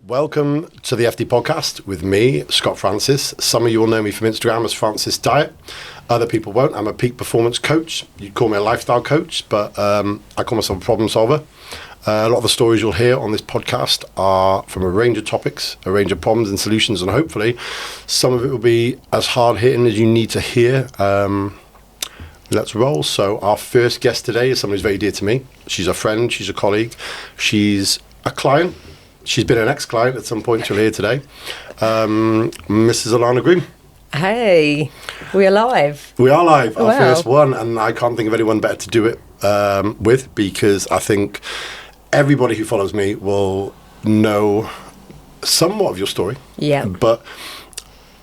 Welcome to the FD podcast with me, Scott Francis. Some of you will know me from Instagram as Francis Diet. Other people won't. I'm a peak performance coach. You'd call me a lifestyle coach, but I call myself a problem solver. A lot of the stories you'll hear on this podcast are from a range of topics, a range of problems and solutions, and hopefully some of it will be as hard-hitting as you need to hear. Let's roll. So our first guest today is somebody who's very dear to me. She's a friend, she's a colleague, she's a client. She's been an ex-client at some point. You'll hear today. Mrs. Alanna Groom. Hey, we're live. We are live, our Wow. first one, and I can't think of anyone better to do it with, because I think everybody who follows me will know somewhat of your story. Yeah. But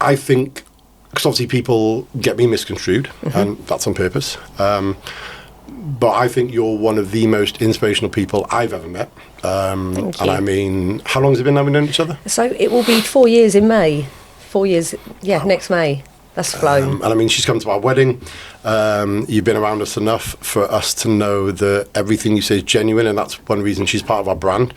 I think, because obviously people get me misconstrued, and that's on purpose. But I think you're one of the most inspirational people I've ever met. Thank you. And I mean, how long has it been now we've known each other? So it will be 4 years in May. 4 years, next May. That's flown. And I mean, she's come to our wedding. You've been around us enough for us to know that everything you say is genuine, and that's one reason she's part of our brand.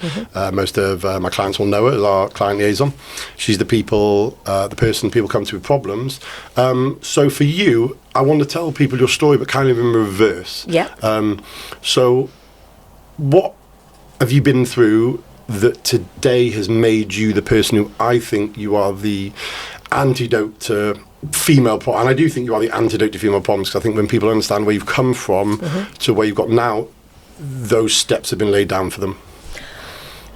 Most of my clients will know her as our client liaison. She's the person people come to with problems. So for you, I want to tell people your story, but kind of in reverse. Yeah. So what have you been through that today has made you the person who I think you are the antidote to female problems? And I do think you are the antidote to female problems, because I think when people understand where you've come from to where you've got now, those steps have been laid down for them.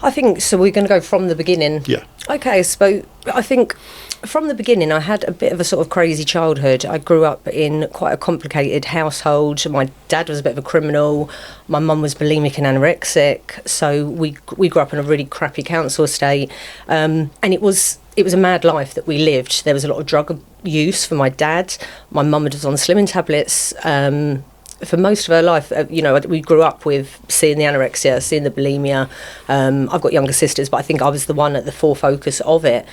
I think, so we're going to go from the beginning. Yeah. Okay, so I think from the beginning I had a bit of a sort of crazy childhood. I grew up in quite a complicated household. My dad was a bit of a criminal. My mum was bulimic and anorexic. So we grew up in a really crappy council estate. And it was a mad life that we lived. There was a lot of drug use for my dad. My mum was on slimming tablets for most of her life. We grew up with seeing the anorexia, seeing the bulimia. I've got younger sisters, but I think I was the one at the forefocus of it.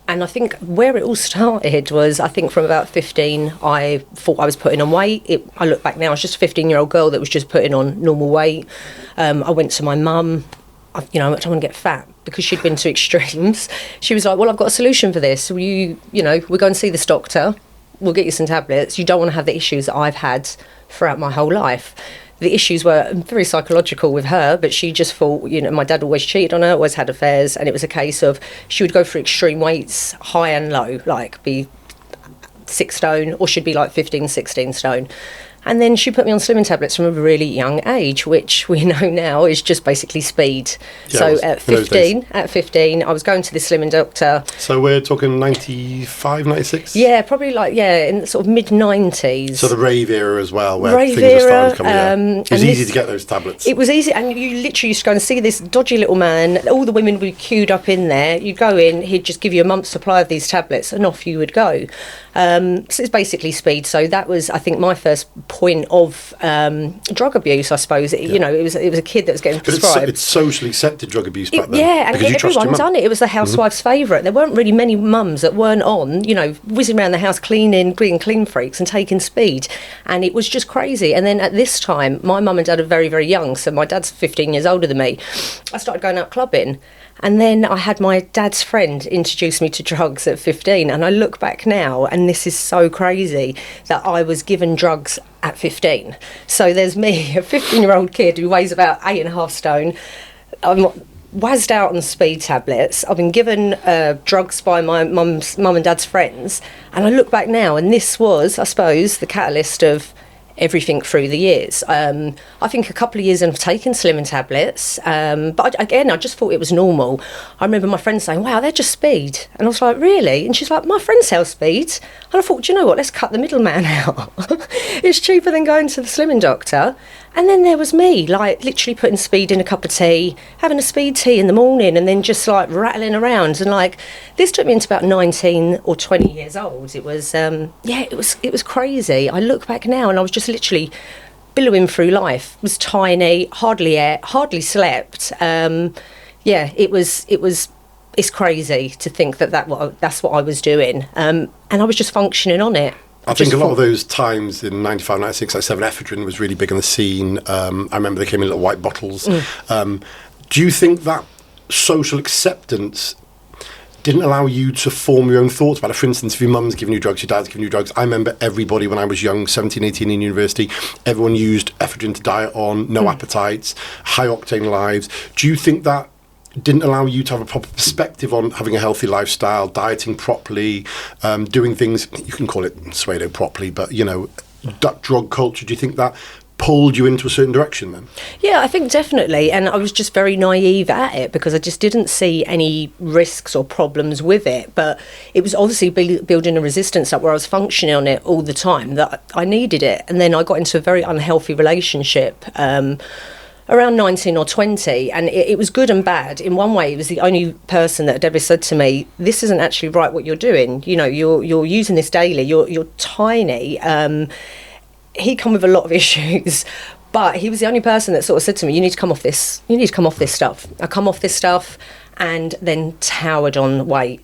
And I think where it all started was, I think from about 15, I thought I was putting on weight. I look back now, I was just a 15-year-old girl that was just putting on normal weight. I went to my mum. I don't want to get fat, because she'd been to extremes. She was like, well, I've got a solution for this. We'll go and see this doctor. We'll get you some tablets. You don't want to have the issues that I've had throughout my whole life. The issues were very psychological with her, but she just thought, my dad always cheated on her, always had affairs, and it was a case of she would go for extreme weights, high and low, like be 6 stone, or she'd be like 15, 16 stone. And then she put me on slimming tablets from a really young age, which we know now is just basically speed. Yeah, so at 15, I was going to the slimming doctor. So we're talking 95, 96? Yeah, probably in the sort of mid-90s. So the rave era as well, where Rave things are era, starting to come in. It was easy to get those tablets. It was easy, and you literally used to go and see this dodgy little man. All the women would be queued up in there. You'd go in, he'd just give you a month's supply of these tablets, and off you would go. So it's basically speed. So that was, I think, my first point of drug abuse, I suppose. It was a kid that was getting prescribed. But it's socially accepted drug abuse back then. Yeah, and because you trust your everyone mum. done it. It was the housewife's favourite. There weren't really many mums that weren't on, whizzing around the house being clean freaks and taking speed. And it was just crazy. And then at this time, my mum and dad are very, very young. So my dad's 15 years older than me. I started going out clubbing. And then I had my dad's friend introduce me to drugs at 15. And I look back now, and this is so crazy that I was given drugs at 15. So there's me, a 15-year-old kid who weighs about 8.5 stone. I'm wazzed out on speed tablets. I've been given drugs by my mum and dad's friends. And I look back now, and this was, I suppose, the catalyst of everything through the years. I think a couple of years in of taking slimming tablets, but I just thought it was normal. I remember my friend saying, wow, they're just speed. And I was like, really? And she's like, my friends sell speed. And I thought, do you know what, let's cut the middleman out. It's cheaper than going to the slimming doctor. And then there was me, literally putting speed in a cup of tea, having a speed tea in the morning, and then just rattling around. And this took me into about 19 or 20 years old. It was, it was crazy. I look back now, and I was just literally billowing through life. Was tiny, hardly ate, hardly slept. It's crazy to think that's what I was doing. And I was just functioning on it. I think a lot of those times in 95, 96, 97, ephedrine was really big on the scene. I remember they came in little white bottles. Do you think that social acceptance didn't allow you to form your own thoughts about it. For instance, if your mum's giving you drugs, your dad's giving you drugs. I remember everybody when I was young, 17, 18 in university, everyone used ephedrine to diet on, no appetites, high octane lives. Do you think that didn't allow you to have a proper perspective on having a healthy lifestyle, dieting properly, doing things, you can call it pseudo properly, but, you know, that drug culture, do you think that pulled you into a certain direction then? Yeah, I think definitely. And I was just very naive at it because I just didn't see any risks or problems with it. But it was obviously building a resistance up where I was functioning on it all the time that I needed it. And then I got into a very unhealthy relationship around 19 or 20, and it was good and bad. In one way, it was the only person that had ever said to me, this isn't actually right what you're doing. You know, you're using this daily, you're tiny. He come with a lot of issues, but he was the only person that sort of said to me, you need to come off this stuff. I come off this stuff and then towered on weight,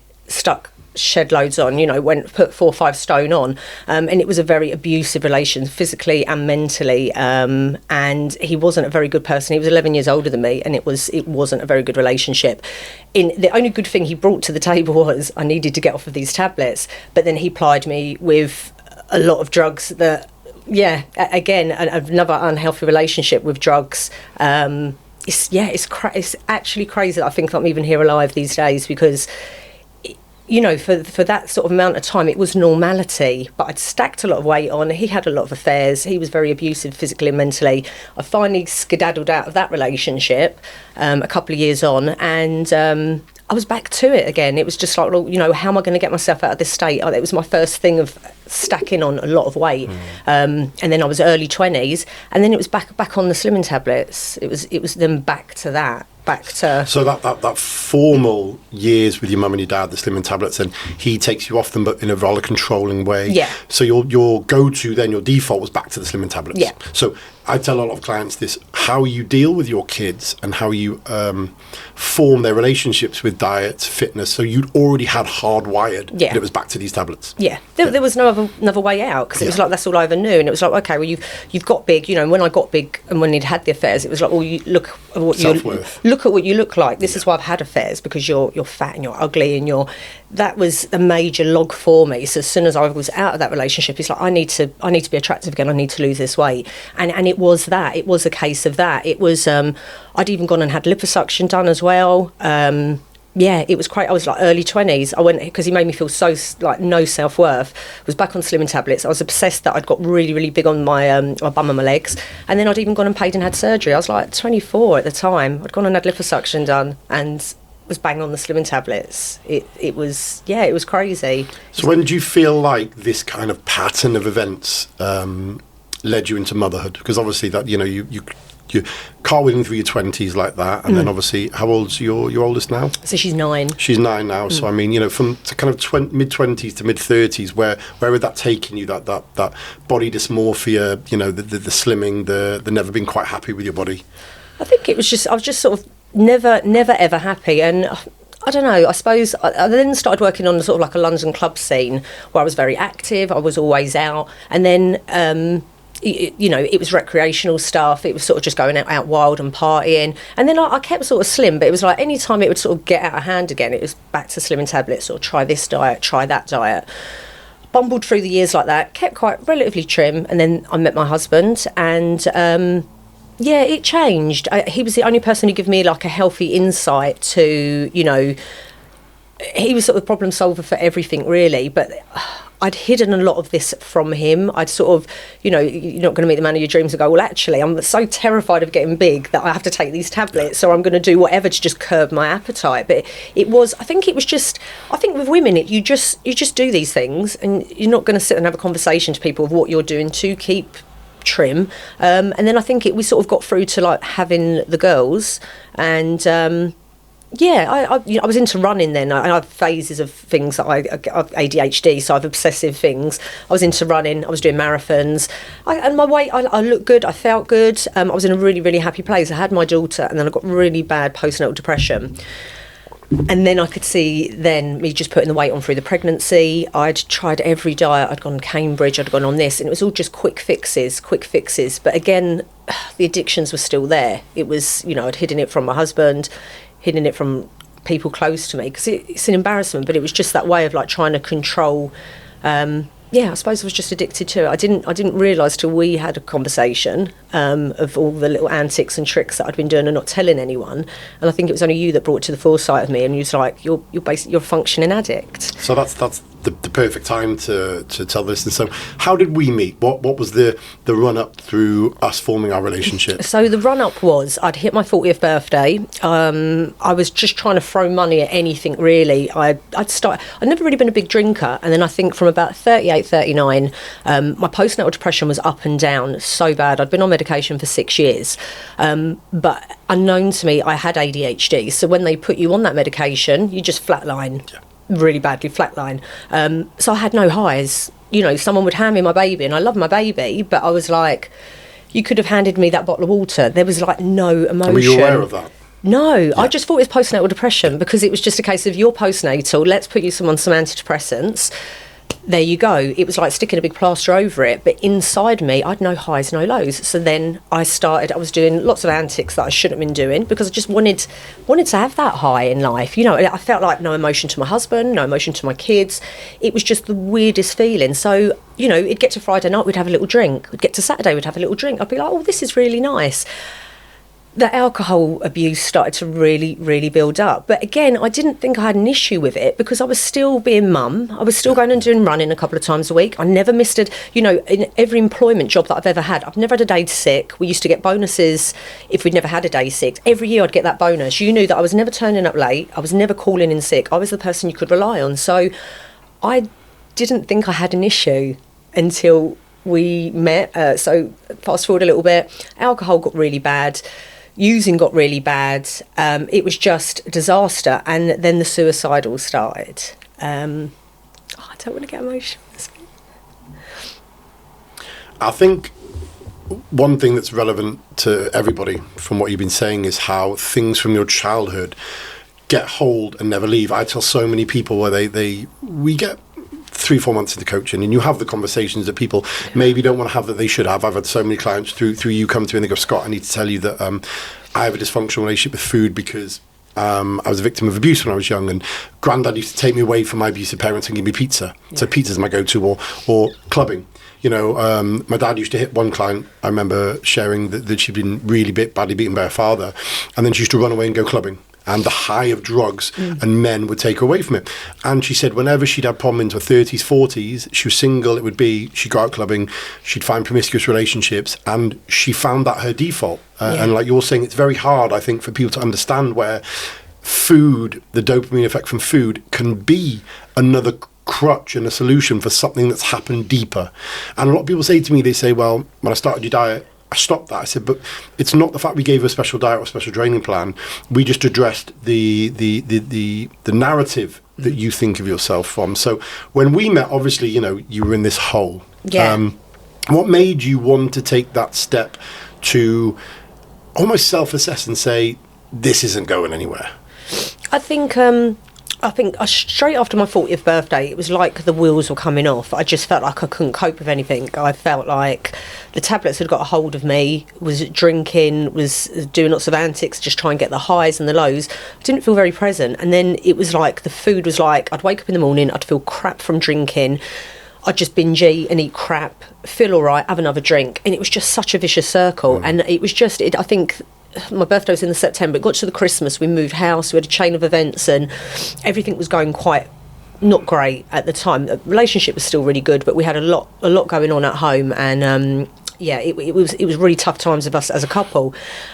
shed loads on, you know, put 4 or 5 stone on, and it was a very abusive relation, physically and mentally, and he wasn't a very good person. He was 11 years older than me, and it wasn't a very good relationship. The only good thing he brought to the table was I needed to get off of these tablets, but then he plied me with a lot of drugs that, yeah, again, another unhealthy relationship with drugs. It's actually crazy that I think I'm even here alive these days because, you know, for that sort of amount of time, it was normality. But I'd stacked a lot of weight on. He had a lot of affairs. He was very abusive physically and mentally. I finally skedaddled out of that relationship a couple of years on, and I was back to it again. It was just like, well, you know, how am I going to get myself out of this state? It was my first thing of stacking on a lot of weight, and then I was early 20s, and then it was back on the slimming tablets. It was then back to that. So that formal years with your mum and your dad, the slimming tablets, and he takes you off them, but in a rather controlling way. Yeah. So your go-to then, your default was back to the slimming tablets. Yeah. So I tell a lot of clients this: how you deal with your kids and how you form their relationships with diet, fitness. So you'd already had hardwired that it was back to these tablets. Yeah. There was no other way out because it was like that's all I ever knew, and it was like, okay, well you've got big. You know, when I got big and when he'd had the affairs, it was like, well, you look at what look at what you look like. This is why I've had affairs, because you're fat and you're ugly and that was a major log for me. So as soon as I was out of that relationship, it's like I need to be attractive again. I need to lose this weight, and it was that. It was a case of that. It was I'd even gone and had liposuction done as well. Yeah, it was great. I was like early 20s. I went because he made me feel so like no self-worth. I was back on slimming tablets. I was obsessed that I'd got really, really big on my bum and my legs. And then I'd even gone and paid and had surgery. I was like 24 at the time. I'd gone and had liposuction done and was bang on the slimming tablets. It was crazy. So when did you feel like this kind of pattern of events led you into motherhood? Because obviously that, you know, you cartwheeling through your 20s like that, and then obviously, how old's your oldest now? So she's 9. She's 9 now. So I mean, you know, from kind of mid-20s to mid-30s, where would that taking you? That body dysmorphia, you know, the slimming, the never being quite happy with your body. I think I was just sort of never ever happy, and I don't know, I suppose I then started working on sort of like a London club scene where I was very active. I was always out, and then you know, it was recreational stuff. It was sort of just going out wild and partying. And then I kept sort of slim, but it was like any time it would sort of get out of hand again, it was back to slimming tablets or try this diet, try that diet. Bumbled through the years like that, kept quite relatively trim. And then I met my husband, and yeah, it changed. He was the only person who gave me like a healthy insight to, you know, he was sort of the problem solver for everything really, but I'd hidden a lot of this from him. I'd sort of, you know, you're not going to meet the man of your dreams and go, well, actually, I'm so terrified of getting big that I have to take these tablets, or I'm going to do whatever to just curb my appetite. But I think with women, you just do these things, and you're not going to sit and have a conversation to people of what you're doing to keep trim. And then I think we sort of got through to like having the girls, and yeah, I was into running then. I have phases of things that I have ADHD, so I have obsessive things. I was into running. I was doing marathons. And my weight, I looked good. I felt good. I was in a really, really happy place. I had my daughter, and then I got really bad postnatal depression. And then I could see me just putting the weight on through the pregnancy. I'd tried every diet. I'd gone Cambridge. I'd gone on this. And it was all just quick fixes. But again, the addictions were still there. It was, you know, I'd hidden it from my husband. hidden it from people close to me because it's an embarrassment, but it was just that way of like trying to control. I suppose I was just addicted to it. I didn't realise till we had a conversation of all the little antics and tricks that I'd been doing and not telling anyone. And I think it was only you that brought it to the foresight of me, and you was like, you're basically, you're a functioning addict. So that's the perfect time to tell this. And so how did we meet? What was the run up through us forming our relationship? So the run up was I'd hit my 40th birthday. I was just trying to throw money at anything really. I'd never really been a big drinker, and then I think from about 38, 39, my postnatal depression was up and down so bad. I'd been on medication for 6 years, but unknown to me I had ADHD, so when they put you on that medication you just flatline. Really badly flatline. So I had no highs. You know, someone would hand me my baby, and I love my baby, but I was like, you could have handed me that bottle of water. There was like no emotion. Were you aware of that? No, yeah. I just thought it was postnatal depression because it was just a case of you're postnatal, let's put you on some antidepressants. There you go. It was like sticking a big plaster over it, but inside me I'd no highs, no lows. So then I was doing lots of antics that I shouldn't have been doing because I just wanted to have that high in life. You know, I felt like no emotion to my husband, no emotion to my kids. It was just the weirdest feeling. So, you know, it'd get to Friday night, we'd have a little drink. We'd get to Saturday, we'd have a little drink. I'd be like, oh, this is really nice. The alcohol abuse started to really, really build up. But again, I didn't think I had an issue with it because I was still being mum. I was still going and doing running a couple of times a week. I never missed it. You know, in every employment job that I've ever had, I've never had a day sick. We used to get bonuses if we'd never had a day sick. Every year I'd get that bonus. You knew that I was never turning up late. I was never calling in sick. I was the person you could rely on. So I didn't think I had an issue until we met. So fast forward a little bit, alcohol got really bad. Using got really bad. It was just disaster, and then the suicidal started. I don't want to get emotional. I think one thing that's relevant to everybody from what you've been saying is how things from your childhood get hold and never leave. I tell so many people where we get 3-4 months into coaching and you have the conversations that people maybe don't want to have that they should have. I've had so many clients through you come to me and they go, Scott, I need to tell you that I have a dysfunctional relationship with food because I was a victim of abuse when I was young, and Grandad used to take me away from my abusive parents and give me pizza. Yeah. So pizza's my go-to, or clubbing. You know, my dad used to hit one client. I remember sharing that she'd been really badly beaten by her father, and then she used to run away and go clubbing. And the high of drugs and men would take her away from it. And she said whenever she'd had problems in her 30s, 40s, she was single, it would be, she'd go out clubbing, she'd find promiscuous relationships, and she found that her default. And like you're saying, it's very hard, I think, for people to understand where food, the dopamine effect from food, can be another crutch and a solution for something that's happened deeper. And a lot of people say to me, they say, well, when I started your diet, I stopped that. I said, but it's not the fact we gave her a special diet or a special training plan. We just addressed the narrative that you think of yourself from. So when we met, obviously, you know, you were in this hole. Yeah. What made you want to take that step to almost self-assess and say, this isn't going anywhere? I think straight after my 40th birthday, it was like the wheels were coming off. I just felt like I couldn't cope with anything. I felt like the tablets had got a hold of me, was drinking, was doing lots of antics, just trying to get the highs and the lows. I didn't feel very present. And then it was like the food was like, I'd wake up in the morning, I'd feel crap from drinking. I'd just binge eat and eat crap, feel all right, have another drink. And it was just such a vicious circle. And it was just, I think my birthday was in the September. It got to the Christmas, we moved house, we had a chain of events, and everything was going quite not great at the time. The relationship was still really good, but we had a lot going on at home, and it was really tough times of us as a couple.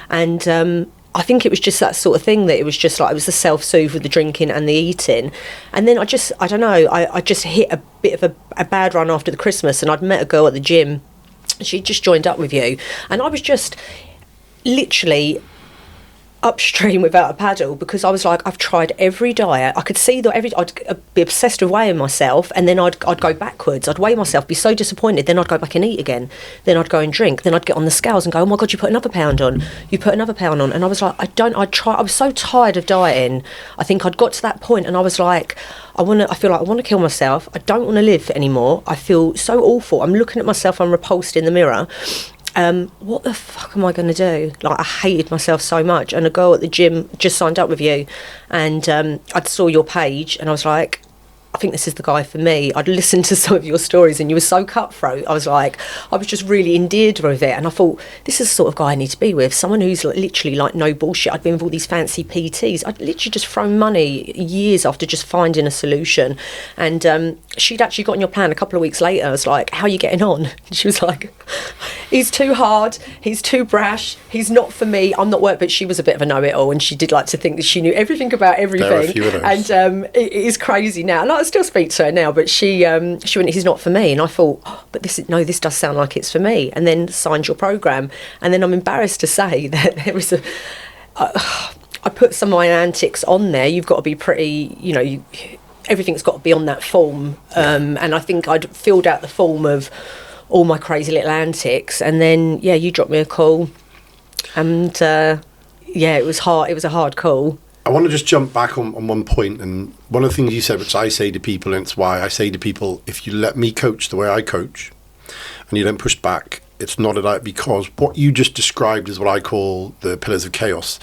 And I think it was just that sort of thing, that it was just like, it was the self-soothe with the drinking and the eating. And then I just hit a bit of a bad run after the Christmas, and I'd met a girl at the gym. She just joined up with you, and I was just literally upstream without a paddle, because I was like, I've tried every diet. I could see that I'd be obsessed with weighing myself, and then I'd go backwards. I'd weigh myself, be so disappointed, then I'd go back and eat again. Then I'd go and drink. Then I'd get on the scales and go, oh my God, you put another pound on. You put another pound on. And I was like, I was so tired of dieting. I think I'd got to that point, and I was like, I feel like I want to kill myself. I don't want to live anymore. I feel so awful. I'm looking at myself, I'm repulsed in the mirror. what the fuck am I going to do? Like, I hated myself so much. And a girl at the gym just signed up with you, and I saw your page, and I was like, I think this is the guy for me. I'd listened to some of your stories and you were so cutthroat. I was just really endeared with it. And I thought, this is the sort of guy I need to be with. Someone who's literally like no bullshit. I'd been with all these fancy PTs. I'd literally just thrown money years after just finding a solution. And she'd actually got on your plan a couple of weeks later. I was like, how are you getting on? And she was like, he's too hard. He's too brash. He's not for me. I'm not work. But she was a bit of a know-it-all, and she did like to think that she knew everything about everything. There are a few of those. And it is crazy now. And I still speak to her now, but she went, he's not for me. And I thought, but this does sound like it's for me. And then signed your program. And then I'm embarrassed to say that there was I put some of my antics on there. You've got to be pretty, everything's got to be on that form. And I think I'd filled out the form of all my crazy little antics. And then, you dropped me a call. And, it was hard. It was a hard call. I want to just jump back on one point, and one of the things you said, which I say to people, and it's why I say to people, if you let me coach the way I coach and you don't push back, it's not a because what you just described is what I call the pillars of chaos.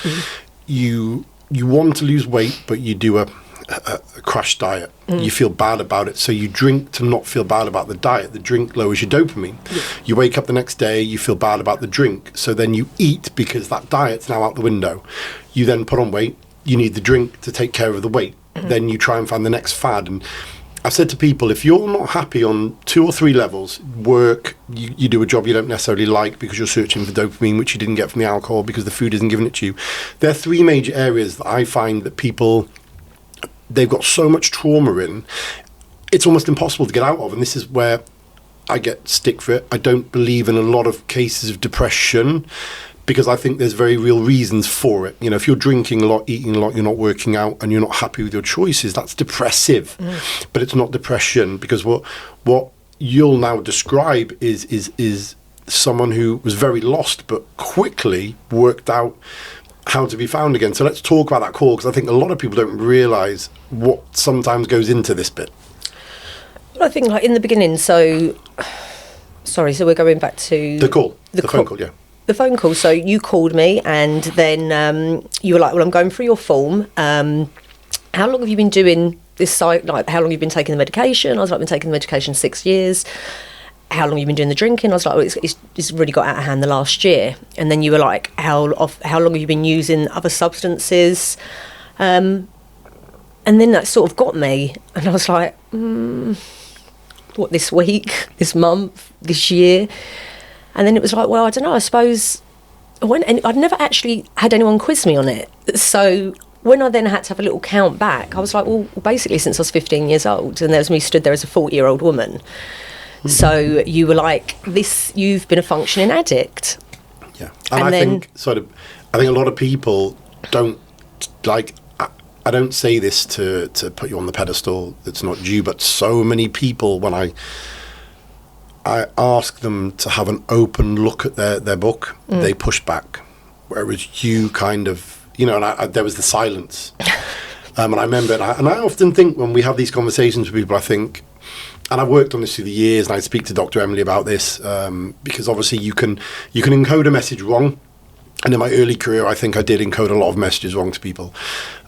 You want to lose weight, but you do a crash diet. You feel bad about it, so you drink to not feel bad about the diet. The drink lowers your dopamine. You wake up the next day, you feel bad about the drink, so then you eat because that diet's now out the window. You then put on weight. You need the drink to take care of the weight. Then you try and find the next fad. And I've said to people, if you're not happy on 2 or 3 levels, work, you do a job you don't necessarily like because you're searching for dopamine, which you didn't get from the alcohol because the food isn't giving it to you. There are 3 major areas that I find that people, they've got so much trauma in, it's almost impossible to get out of. And this is where I get stick for it. I don't believe in a lot of cases of depression, because I think there's very real reasons for it. If you're drinking a lot, eating a lot, you're not working out, and you're not happy with your choices, that's depressive. But it's not depression, because what you'll now describe is someone who was very lost, but quickly worked out how to be found again. So let's talk about that call, because I think a lot of people don't realise what sometimes goes into this bit. Well, I think in the beginning, so we're going back to... The call, the phone call, yeah. The phone call. So you called me, and then you were like, well, I'm going through your form. How long have you been doing this site? Like, how long have you been taking the medication? I was like, I've been taking the medication 6 years. How long have you been doing the drinking? I was like, well, it's really got out of hand the last year. And then you were like, how long have you been using other substances? And then that sort of got me. And I was like, what, this week, this month, this year? And then it was like, well, I don't know, I suppose... And I'd never actually had anyone quiz me on it. So when I then had to have a little count back, I was like, well, basically since I was 15 years old, and there was me stood there as a 40-year-old woman. So you were like, you've been a functioning addict. Yeah. And I think a lot of people don't, like... I don't say this to put you on the pedestal, it's not due, but so many people, when I ask them to have an open look at their book, they push back. Whereas you kind of, and there was the silence. And I remember, and I often think when we have these conversations with people, I think, and I've worked on this through the years, and I speak to Dr. Emily about this, because obviously you can encode a message wrong. And in my early career, I think I did encode a lot of messages wrong to people.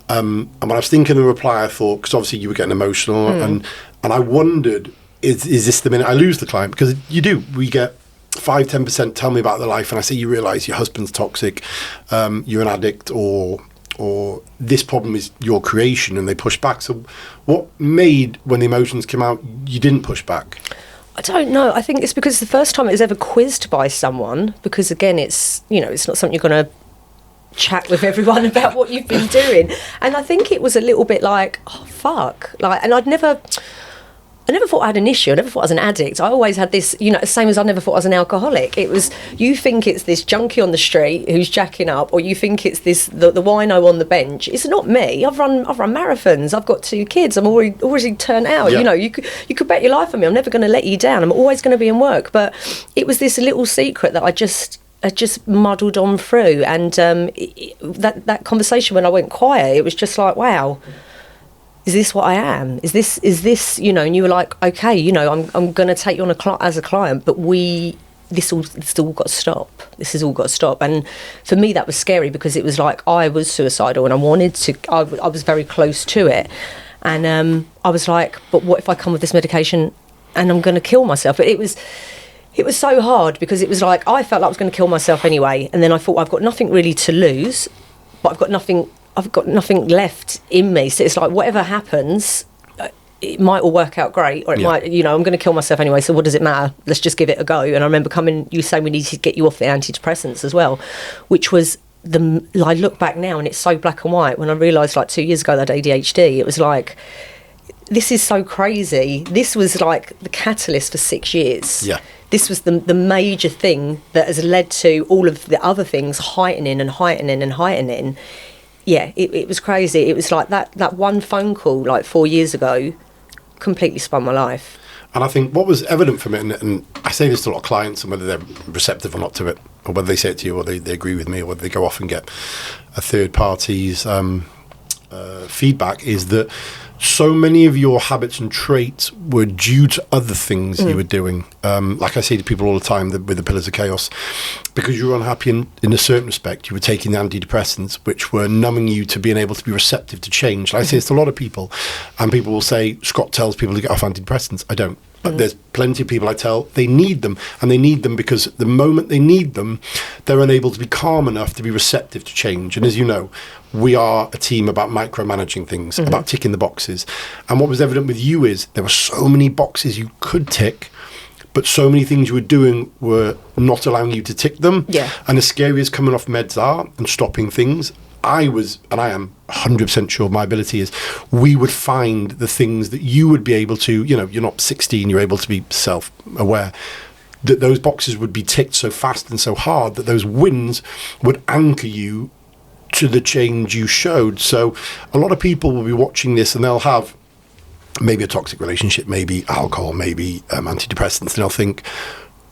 And when I was thinking of the reply, I thought, because obviously you were getting emotional, and I wondered, is this the minute I lose the client? Because you do. We get 5-10% tell me about their life, and I say, you realise your husband's toxic, you're an addict, or this problem is your creation, and they push back. So what made, when the emotions came out, you didn't push back? I don't know. I think it's because it's the first time it was ever quizzed by someone, because again, it's not something you're going to chat with everyone about what you've been doing. And I think it was a little bit like, oh, fuck. And I never thought I had an issue. I never thought I was an addict. I always had this, same as I never thought I was an alcoholic. It was, you think it's this junkie on the street who's jacking up, or you think it's this the wino on the bench. It's not me. I've run marathons. I've got 2 kids. I'm already turned out. Yeah. You could bet your life on me. I'm never going to let you down. I'm always going to be in work. But it was this little secret that I just muddled on through. And that conversation, when I went quiet, it was just like, wow. Is this what I am? Is this, and you were like, okay, I'm going to take you on as a client, but we this all got to stop. This has all got to stop. And for me, that was scary, because it was like I was suicidal and I wanted to. I was very close to it, and I was like, but what if I come with this medication and I'm going to kill myself? But it was so hard, because it was like I felt like I was going to kill myself anyway, and then I thought I've got nothing really to lose, but I've got nothing left in me. So it's like whatever happens, it might all work out great, or it might, I'm going to kill myself anyway, so what does it matter? Let's just give it a go. And I remember you saying we need to get you off the antidepressants as well, which was I look back now and it's so black and white. When I realised like 2 years ago that ADHD, it was like, this is so crazy. This was like the catalyst for 6 years. Yeah. This was the major thing that has led to all of the other things heightening and heightening and heightening. Yeah, it was crazy. It was like that one phone call like 4 years ago completely spun my life. And I think what was evident from it, and I say this to a lot of clients, and whether they're receptive or not to it, or whether they say it to you, or they agree with me, or whether they go off and get a third party's feedback, is that so many of your habits and traits were due to other things you were doing. Like I say to people all the time with the Pillars of Chaos, because you were unhappy in a certain respect, you were taking the antidepressants, which were numbing you to being able to be receptive to change. Like I say this to a lot of people, and people will say, Scott tells people to get off antidepressants. I don't. But there's plenty of people I tell they need them, and they need them because the moment they need them, they're unable to be calm enough to be receptive to change. And as you know, we are a team about micromanaging things, about ticking the boxes. And what was evident with you is there were so many boxes you could tick, but so many things you were doing were not allowing you to tick them. Yeah. And as scary as coming off meds are and stopping things, I was, and I am 100% sure my ability is, we would find the things that you would be able to, you're not 16, you're able to be self-aware, that those boxes would be ticked so fast and so hard that those wins would anchor you to the change you showed. So a lot of people will be watching this and they'll have maybe a toxic relationship, maybe alcohol, maybe antidepressants, and they'll think,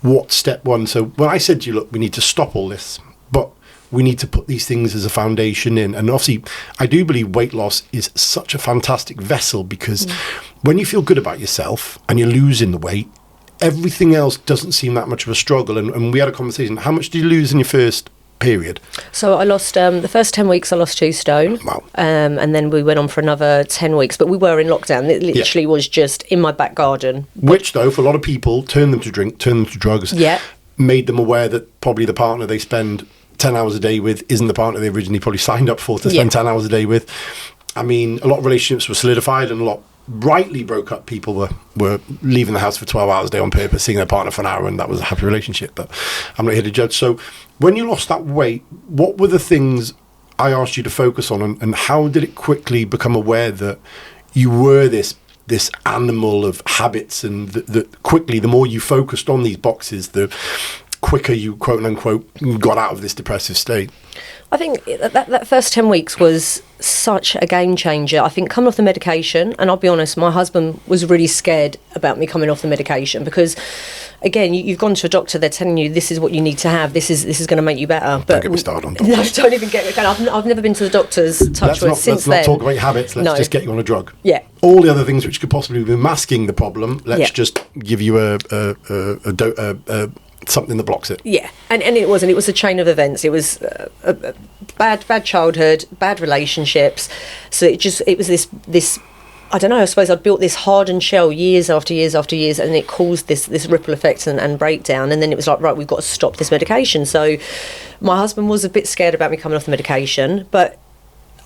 what's step one? So when I said to you, look, we need to stop all this, but we need to put these things as a foundation in. And obviously, I do believe weight loss is such a fantastic vessel, because when you feel good about yourself and you're losing the weight, everything else doesn't seem that much of a struggle. And we had a conversation. How much did you lose in your first period? So I lost, the first 10 weeks I lost 2 stone. Wow. And then we went on for another 10 weeks, but we were in lockdown. It literally was just in my back garden. Which, though, for a lot of people, turned them to drink, turned them to drugs, made them aware that probably the partner they spend 10 hours a day with isn't the partner they originally probably signed up for to spend 10 hours a day with. I mean, a lot of relationships were solidified, and a lot rightly broke up. People were leaving the house for 12 hours a day on purpose, seeing their partner for an hour, and that was a happy relationship. But I'm not here to judge. So when you lost that weight, what were the things I asked you to focus on, and how did it quickly become aware that you were this animal of habits, and that quickly, the more you focused on these boxes, the quicker you, quote unquote, got out of this depressive state? I think that first 10 weeks was such a game changer. I think coming off the medication, and I'll be honest, my husband was really scared about me coming off the medication, because again, you've gone to a doctor, they're telling you this is what you need to have, this is going to make you better. But don't get me started on doctors. No, don't even get me started. I've never been to the doctor's, since then. Let's not talk about your habits, let's just get you on a drug. Yeah. All the other things which could possibly be masking the problem, let's just give you something that blocks it. Yeah, and it was a chain of events. It was a bad childhood, bad relationships. So it was this. I don't know. I suppose I'd built this hardened shell years after years after years, and it caused this ripple effect and breakdown. And then it was like, right, we've got to stop this medication. So my husband was a bit scared about me coming off the medication, but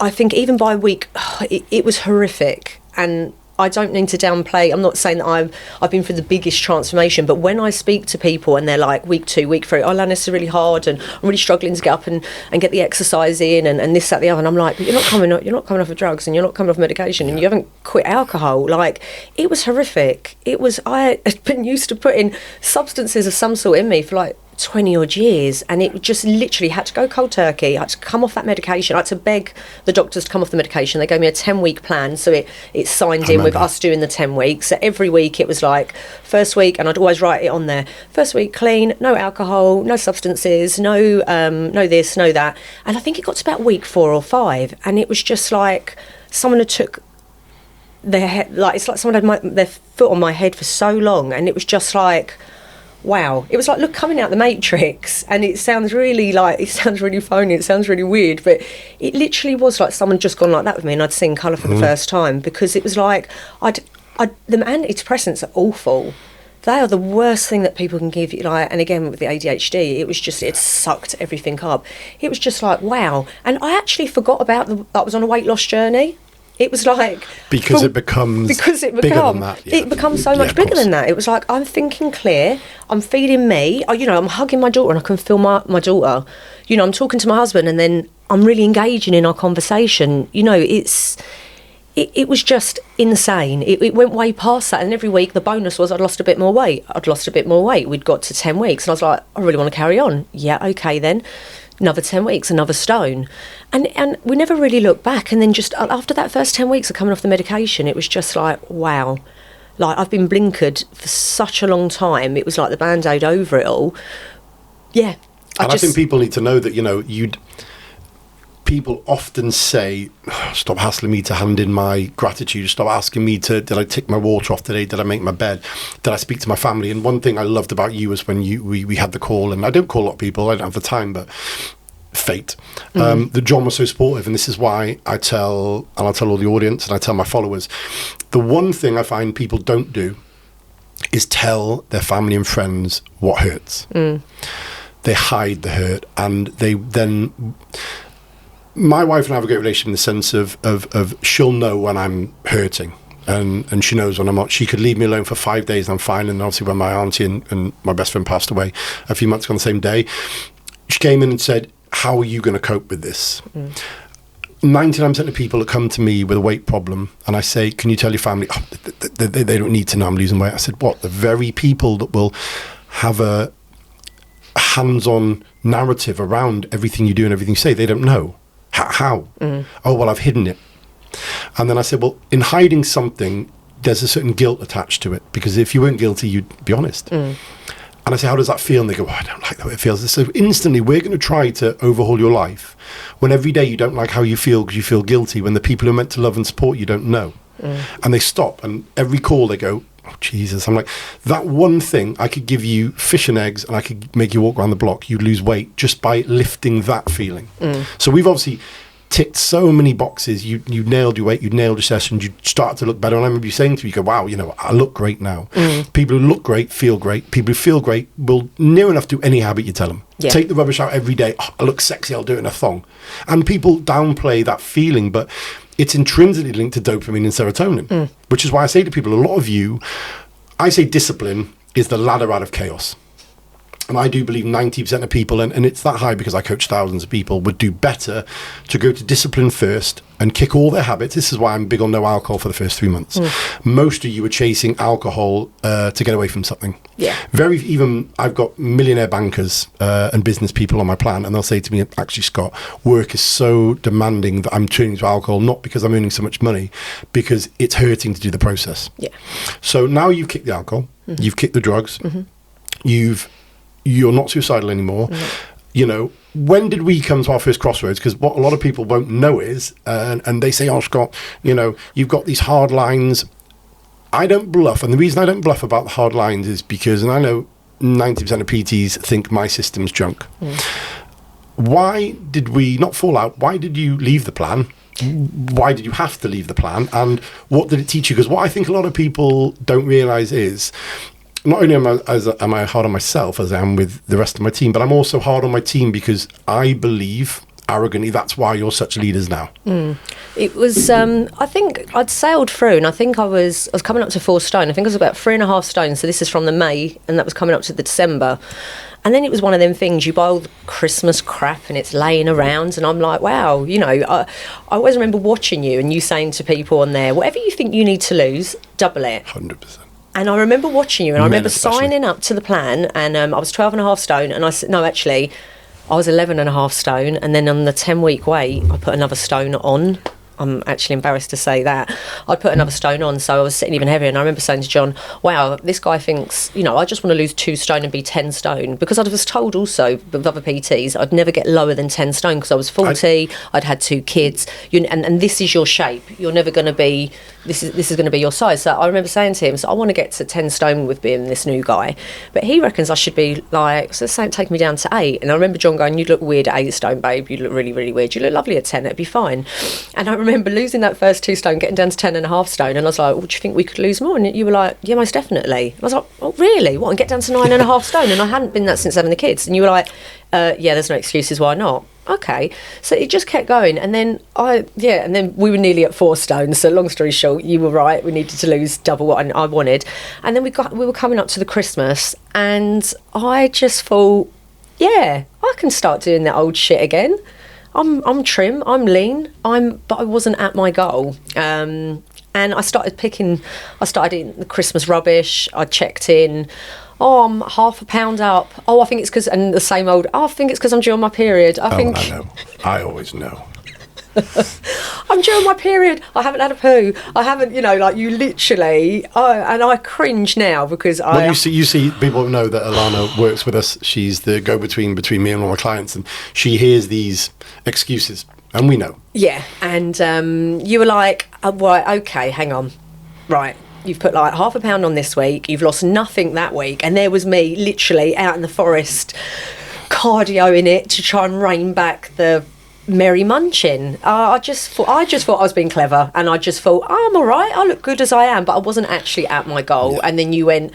I think even by a week, it was horrific. And I don't need to downplay. I'm not saying that I've been through the biggest transformation, but when I speak to people and they're like, week 2, week 3, Alanna, this is really hard, and I'm really struggling to get up and get the exercise in, and this, that, the other, and I'm like, but you're not coming off of drugs, and you're not coming off medication, and you haven't quit alcohol. Like, it was horrific. I had been used to putting substances of some sort in me for like 20 odd years, and it just literally had to go cold turkey. I had to come off that medication. I had to beg the doctors to come off the medication. They gave me a 10-week plan, so it signed in with us doing the 10 weeks. So every week it was like, first week, and I'd always write it on there, first week clean, no alcohol, no substances, no this, no that. And I think it got to about week 4 or 5, and it was just like someone had took their head, like it's like someone had their foot on my head for so long, and it was just like, wow. It was like, look, coming out the Matrix, and it sounds really phony, it sounds really weird, but it literally was like someone just gone like that with me, and I'd seen colour for the first time, because it was like, the antidepressants are awful. They are the worst thing that people can give you. Like, and again, with the ADHD, it was just, it sucked everything up. It was just like, wow. And I actually forgot about I was on a weight loss journey. It was like... Because it becomes bigger than that. Yeah. It becomes so much bigger than that. It was like, I'm thinking clear, I'm feeding me, I'm hugging my daughter and I can feel my daughter. I'm talking to my husband and then I'm really engaging in our conversation. It was just insane. It went way past that, and every week the bonus was I'd lost a bit more weight. We'd got to 10 weeks, and I was like, I really want to carry on. Yeah, okay then. Another 10 weeks, another stone. And we never really looked back, and then just after that first 10 weeks of coming off the medication, it was just like, wow. Like, I've been blinkered for such a long time. It was like the Band-Aid over it all. Yeah. I think people need to know that, people often say, stop hassling me to hand in my gratitude, stop asking me did I take my water off today, did I make my bed, did I speak to my family? And one thing I loved about you was when we had the call, and I don't call a lot of people, I don't have the time, but fate. That John was so supportive, and this is why I'll tell all the audience and I tell my followers, the one thing I find people don't do is tell their family and friends what hurts. They hide the hurt, and they then... My wife and I have a great relationship in the sense of she'll know when I'm hurting, and she knows when I'm not. She could leave me alone for 5 days and I'm fine. And obviously when my auntie and my best friend passed away a few months ago on the same day, she came in and said, how are you going to cope with this? 99% of people that come to me with a weight problem, and I say, can you tell your family, they don't need to know I'm losing weight. I said, what? The very people that will have a hands-on narrative around everything you do and everything you say, they don't know. How? Oh, well, I've hidden it. And then I said, well, in hiding something, there's a certain guilt attached to it, because if you weren't guilty, you'd be honest. And I say, how does that feel? And they go, I don't like the way it feels. So instantly, we're going to try to overhaul your life when every day you don't like how you feel because you feel guilty, when the people who are meant to love and support you don't know. And they stop, and every call they go, oh, Jesus. I'm like, that one thing, I could give you fish and eggs and I could make you walk around the block. You'd lose weight just by lifting that feeling. So we've obviously ticked so many boxes. You nailed your weight, you nailed your sessions, you started to look better. And I remember you saying to me, you go, wow, I look great now. People who look great feel great. People who feel great will near enough do any habit you tell them. Yeah. Take the rubbish out every day. Oh, I look sexy, I'll do it in a thong. And people downplay that feeling, but it's intrinsically linked to dopamine and serotonin, which is why I say to people, a lot of you, I say discipline is the ladder out of chaos. And I do believe 90% of people, and it's that high because I coach thousands of people, would do better to go to discipline first and kick all their habits. This is why I'm big on no alcohol for the first 3 months. Most of you are chasing alcohol to get away from something. Yeah. I've got millionaire bankers and business people on my plan, and they'll say to me, actually, Scott, work is so demanding that I'm turning to alcohol, not because I'm earning so much money, because it's hurting to do the process. Yeah. So now you've kicked the alcohol, you've kicked the drugs, you're not suicidal anymore. When did we come to our first crossroads? Because what a lot of people won't know is, and they say, oh, Scott, you've got these hard lines. I don't bluff. And the reason I don't bluff about the hard lines is because, and I know 90% of PTs think my system's junk. Why did we not fall out? Why did you leave the plan? Why did you have to leave the plan? And what did it teach you? Because what I think a lot of people don't realise is, not only am I hard on myself as I am with the rest of my team, but I'm also hard on my team because I believe arrogantly that's why you're such leaders now. It was, I think I'd sailed through, and I think I was coming up to 4 stone. I think I was about 3.5 stone. So this is from the May, and that was coming up to the December. And then it was one of them things, you buy all the Christmas crap and it's laying around, and I'm like, wow, I always remember watching you and you saying to people on there, whatever you think you need to lose, double it. 100%. And I remember watching you, and I remember signing up to the plan, and I was 12.5 stone, and I said, no, actually, I was 11.5 stone, and then on the 10-week wait, I put another stone on. I'm actually embarrassed to say that. I'd put another stone on, so I was sitting even heavier. And I remember saying to John, wow, this guy thinks, I just want to lose 2 stone and be 10 stone. Because I was told also with other PTs, I'd never get lower than 10 stone because I was 40, I'd had 2 kids, and this is your shape. You're never going to be, this is going to be your size. So I remember saying to him, so I want to get to 10 stone with being this new guy. But he reckons I should be like, so say take me down to 8. And I remember John going, you look weird at 8 stone, babe. You look really, really weird. You look lovely at 10. It'd be fine. And I remember losing that first 2 stone, getting down to 10.5 stone. And I was like, well, do you think we could lose more? And you were like, yeah, most definitely. And I was like, oh, really? What? And get down to 9.5 stone? And I hadn't been that since having the kids. And you were like, yeah, there's no excuses why not. Okay, so it just kept going, and then and then we were nearly at 4 stone. So long story short, you were right. We needed to lose double what I wanted, and then we were coming up to the Christmas, and I just thought, yeah, I can start doing that old shit again. I'm trim, I'm lean, but I wasn't at my goal. And I started eating the Christmas rubbish. I checked in. Oh, I'm half a pound up. Oh, I think it's because, and the same old, I think it's because I'm due on my period. I know. I always know. I'm due on my period. I haven't had a poo. I haven't, you literally, and I cringe now because you see, people know that Alanna works with us. She's the go-between between me and all my clients, and she hears these excuses, and we know. Yeah, and you were like, right, okay, hang on. Right. You've put like half a pound on this week, you've lost nothing that week, and there was me literally out in the forest cardioing it to try and rein back the merry munching. I just thought I was being clever, and I just thought, I'm all right, I look good as I am, but I wasn't actually at my goal. Yeah. And then you went,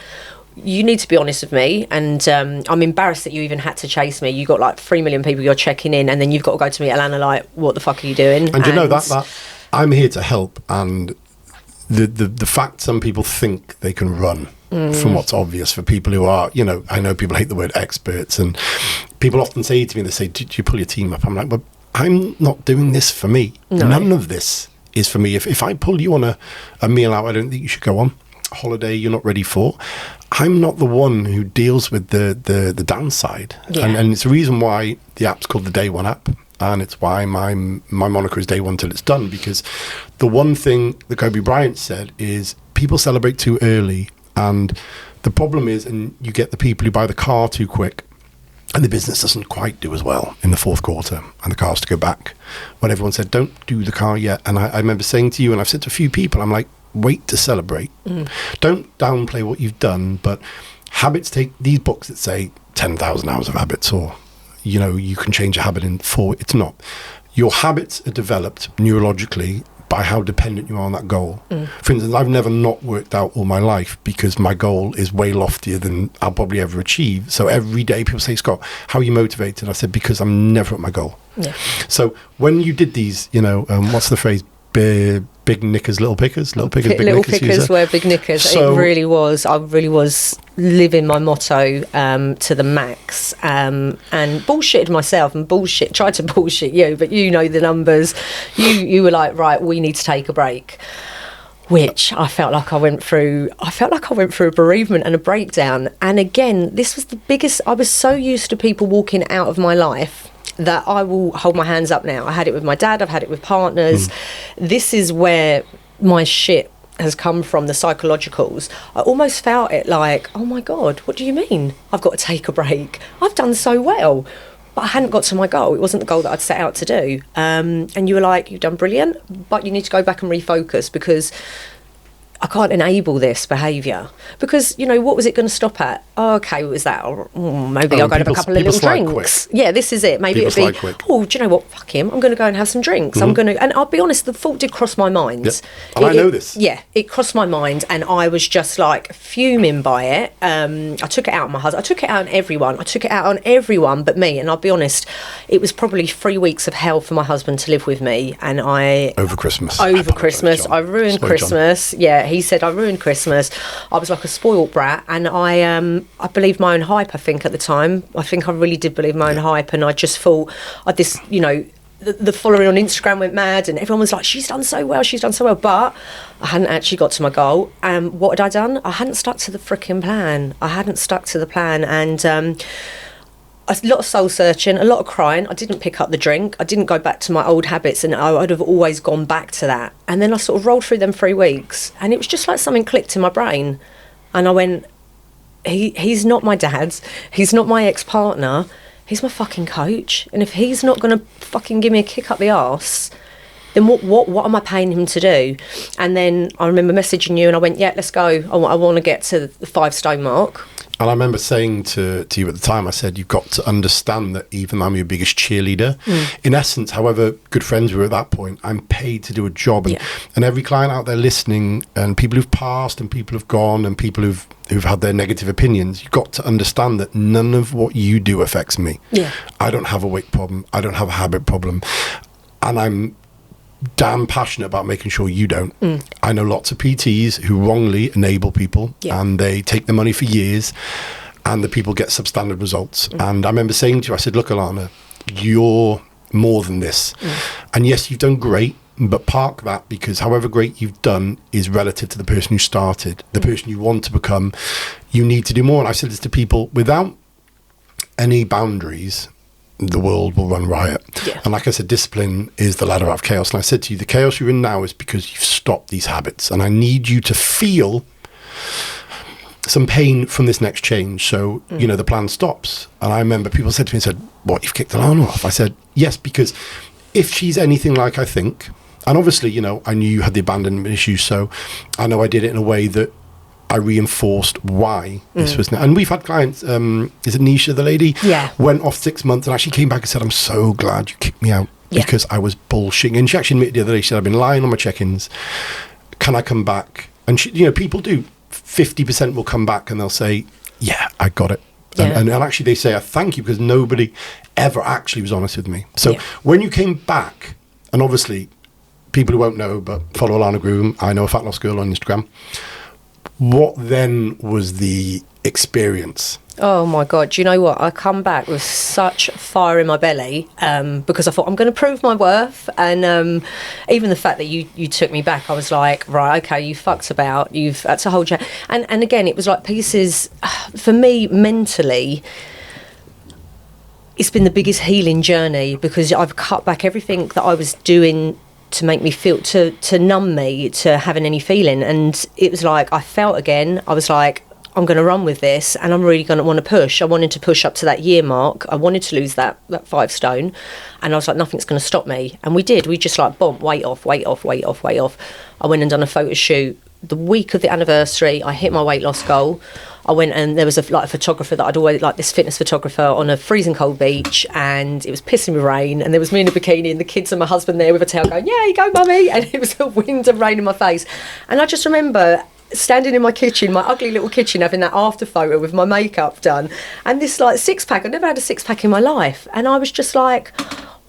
you need to be honest with me, and I'm embarrassed that you even had to chase me. You got like 3 million people you're checking in, and then you've got to go to me, Alanna, like, what the fuck are you doing? And you know that I'm here to help, and the fact some people think they can run from what's obvious for people who are, I know people hate the word experts, and people often say to me, they say, do you pull your team up? I'm like, well, I'm not doing this for me. No. None of this is for me. If I pull you on a meal out I don't think you should go on, a holiday you're not ready for, I'm not the one who deals with the downside. Yeah. And it's the reason why the app's called the Day One app. And it's why my moniker is Day One Till It's Done, because the one thing that Kobe Bryant said is people celebrate too early, and the problem is, and you get the people who buy the car too quick, and the business doesn't quite do as well in the 4th quarter, and the car's to go back. When everyone said, don't do the car yet, and I remember saying to you, and I've said to a few people, I'm like, wait to celebrate. Don't downplay what you've done, but habits take these books that say 10,000 hours of habits, or you can change a habit in 4. It's not. Your habits are developed neurologically by how dependent you are on that goal. For instance, I've never not worked out all my life because my goal is way loftier than I'll probably ever achieve. So every day people say, Scott, how are you motivated? I said, because I'm never at my goal. Yeah. So when you did these, what's the phrase? Big knickers, little pickers, little pickers, big little knickers. Pickers wear big knickers. So, it really was. I really was living my motto to the max, and bullshitted myself and tried to bullshit you, but the numbers. You were like, right, we need to take a break. Which I felt like I went through a bereavement and a breakdown. And again, this was the biggest. I was so used to people walking out of my life that I will hold my hands up now. I had it with my dad, I've had it with partners. This is where my shit has come from, the psychologicals. I almost felt it like, oh my God, what do you mean I've got to take a break? I've done so well. But I hadn't got to my goal. It wasn't the goal that I'd set out to do. And you were like, you've done brilliant, but you need to go back and refocus, because I can't enable this behaviour. Because, what was it going to stop at? Oh, okay, what was that? Or maybe I'll go have a couple of little drinks. Quick. Yeah, this is it. Maybe it'd be, oh, do you know what? Fuck him. I'm going to go and have some drinks. I'm going to, and I'll be honest, the thought did cross my mind. Yep. And I know this. Yeah, it crossed my mind, and I was just like fuming by it. I took it out on my husband. I took it out on everyone. I took it out on everyone but me. And I'll be honest, it was probably 3 weeks of hell for my husband to live with me. And over Christmas. I ruined Christmas. John. Yeah. He said I ruined Christmas. I was like a spoilt brat, and I believed my own hype. I think at the time, I really did believe my own hype, and I just thought the following on Instagram went mad, and everyone was like, she's done so well, but I hadn't actually got to my goal. And what had I done? I hadn't stuck to the freaking plan. And a lot of soul searching, a lot of crying. I didn't pick up the drink. I didn't go back to my old habits, and I would have always gone back to that. And then I sort of rolled through them 3 weeks, and it was just like something clicked in my brain. And I went, he's not my dad. He's not my ex-partner. He's my fucking coach. And if he's not going to fucking give me a kick up the arse, then what am I paying him to do? And then I remember messaging you, and I went, yeah, let's go. I want to get to the 5 stone mark. And I remember saying to you at the time, I said, you've got to understand that even though I'm your biggest cheerleader, in essence, however good friends we were at that point, I'm paid to do a job. And every client out there listening, and people who've passed and people who've gone and people who've had their negative opinions, you've got to understand that none of what you do affects me. Yeah. I don't have a weight problem. I don't have a habit problem. And I'm damn passionate about making sure you don't. I know lots of PTs who wrongly enable people, and they take the money for years, and the people get substandard results. And I remember saying to you, I said, look, Alanna, you're more than this. And yes, you've done great, but park that, because however great you've done is relative to the person who started, the person you want to become. You need to do more. And I've said this to people, without any boundaries, the world will run riot. And like I said, discipline is the ladder out of chaos. And I said to you, the chaos you're in now is because you've stopped these habits, and I need you to feel some pain from this next change. So, you know, the plan stops. And I remember people said to me, said, what, you've kicked Alanna off? I said, yes, because if she's anything like I think, and obviously, you know, I knew you had the abandonment issue, so I know I did it in a way that I reinforced why this was. And we've had clients, is it Nisha, the lady? Yeah. Went off 6 months and actually came back and said, I'm so glad you kicked me out because I was bullshitting. And she actually admitted the other day, she said, I've been lying on my check-ins. Can I come back? And she, you know, people do. 50% will come back and they'll say, yeah, I got it. And actually they say, I thank you, because nobody ever actually was honest with me. So when you came back, and obviously people who won't know, but follow Alanna Groom, I know a fat lost girl on Instagram. What then was the experience? Oh my God, do you know what? I come back with such fire in my belly because I thought I'm going to prove my worth. And even the fact that you took me back, I was like, right, okay, you fucked about. That's a whole chat. And again, it was like pieces, for me mentally, it's been the biggest healing journey, because I've cut back everything that I was doing to make me feel, to numb me to having any feeling. And it was like I felt again. I was like, I'm going to run with this, and I'm really going to want to push. I wanted to push up to that year mark. I wanted to lose that 5 stone, and I was like, nothing's going to stop me. And we did. We just like, boom, weight off. I went and done a photo shoot the week of the anniversary. I hit my weight loss goal. I went, and there was a photographer that I'd always, like this fitness photographer, on a freezing cold beach, and it was pissing with rain, and there was me in a bikini and the kids and my husband there with a towel going, yeah, you go mummy, and it was a wind and rain in my face. And I just remember standing in my kitchen, my ugly little kitchen, having that after photo with my makeup done, and this like 6-pack. I'd never had a 6-pack in my life, and I was just like,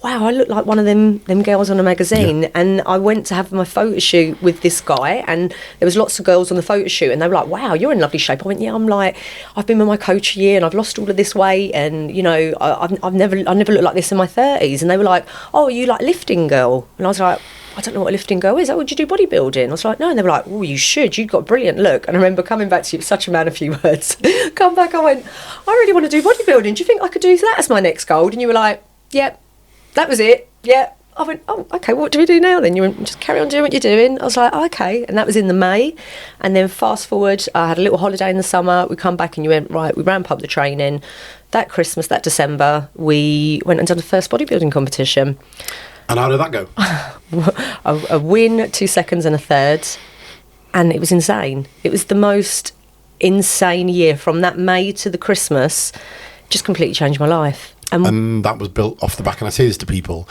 wow, I look like one of them girls on a magazine. Yeah. And I went to have my photo shoot with this guy, and there was lots of girls on the photo shoot, and they were like, wow, you're in lovely shape. I went, yeah, I'm like, I've been with my coach a year and I've lost all of this weight, and you know, I've never looked like this in my 30s. And they were like, oh, are you like lifting girl? And I was like, I don't know what a lifting girl is. Would you do bodybuilding? I was like, no. And they were like, oh, you should. You've got a brilliant look. And I remember coming back to you, such a man of few words. Come back, I went, I really want to do bodybuilding. Do you think I could do that as my next goal? And you were like, yep, that was it. Yeah. I went, oh, okay, what do we do now then? You went, just carry on doing what you're doing. I was like, oh, okay. And that was in the May. And then fast forward, I had a little holiday in the summer. We come back and you went, right, we ramp up the training. That Christmas, that December, we went and done the first bodybuilding competition. And how did that go? a win, 2 seconds and a third. And it was insane. It was the most insane year. From that May to the Christmas, just completely changed my life. And that was built off the back. And I say this to people,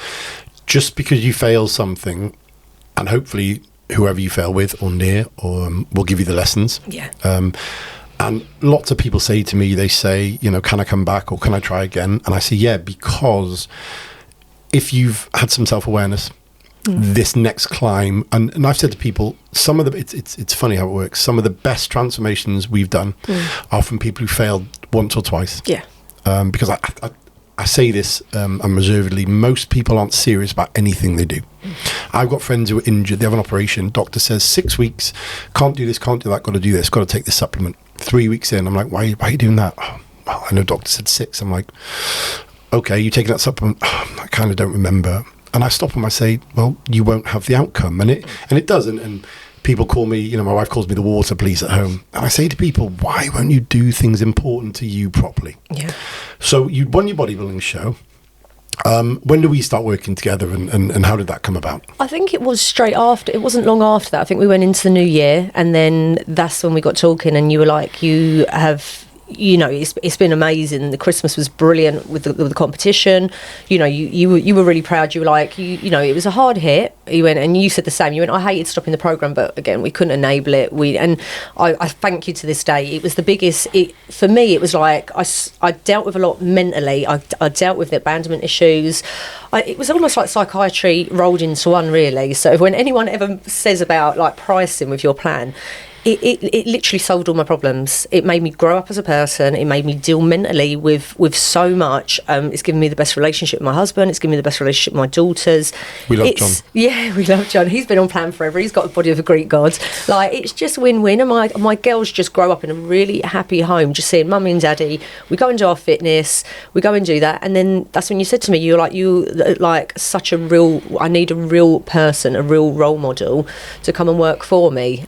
just because you fail something, and hopefully whoever you fail with or near will give you the lessons. Yeah. And lots of people say to me, they say, you know, can I come back or can I try again? And I say, yeah, because if you've had some self-awareness, this next climb, and I've said to people, some of the, it's funny how it works. Some of the best transformations we've done are from people who failed once or twice. Yeah. Because I say this unreservedly, most people aren't serious about anything they do. I've got friends who are injured, they have an operation, doctor says 6 weeks, can't do this, can't do that, got to do this, got to take this supplement. 3 weeks in, I'm like, why are you doing that? Oh, well, I know doctor said 6. I'm like, okay, you taking that supplement? I kind of don't remember. And I stop them, I say, well, you won't have the outcome. And it doesn't. And people call me, you know, my wife calls me the water police at home. And I say to people, why won't you do things important to you properly? Yeah. So you won your bodybuilding show. When do we start working together, and how did that come about? I think it was straight after. It wasn't long after that. I think we went into the new year, and then that's when we got talking, and you were like, you have... You know, it's been amazing. The Christmas was brilliant with the competition. You know, you were really proud. You were like, you know, it was a hard hit. You went, and you said the same. You went, I hated stopping the programme, but again, we couldn't enable it. And I thank you to this day. It was the biggest. For me, it was like I dealt with a lot mentally. I dealt with the abandonment issues. It was almost like psychiatry rolled into one, really. So when anyone ever says about like pricing with your plan, it literally solved all my problems. It made me grow up as a person. It made me deal mentally with so much. It's given me the best relationship with my husband. It's given me the best relationship with my daughters. We love John. Yeah, we love John. He's been on plan forever. He's got the body of a Greek god. Like, it's just win-win. And my girls just grow up in a really happy home, just seeing mummy and daddy. We go and do our fitness. We go and do that. And then that's when you said to me, you like such a real, I need a real person, a real role model to come and work for me.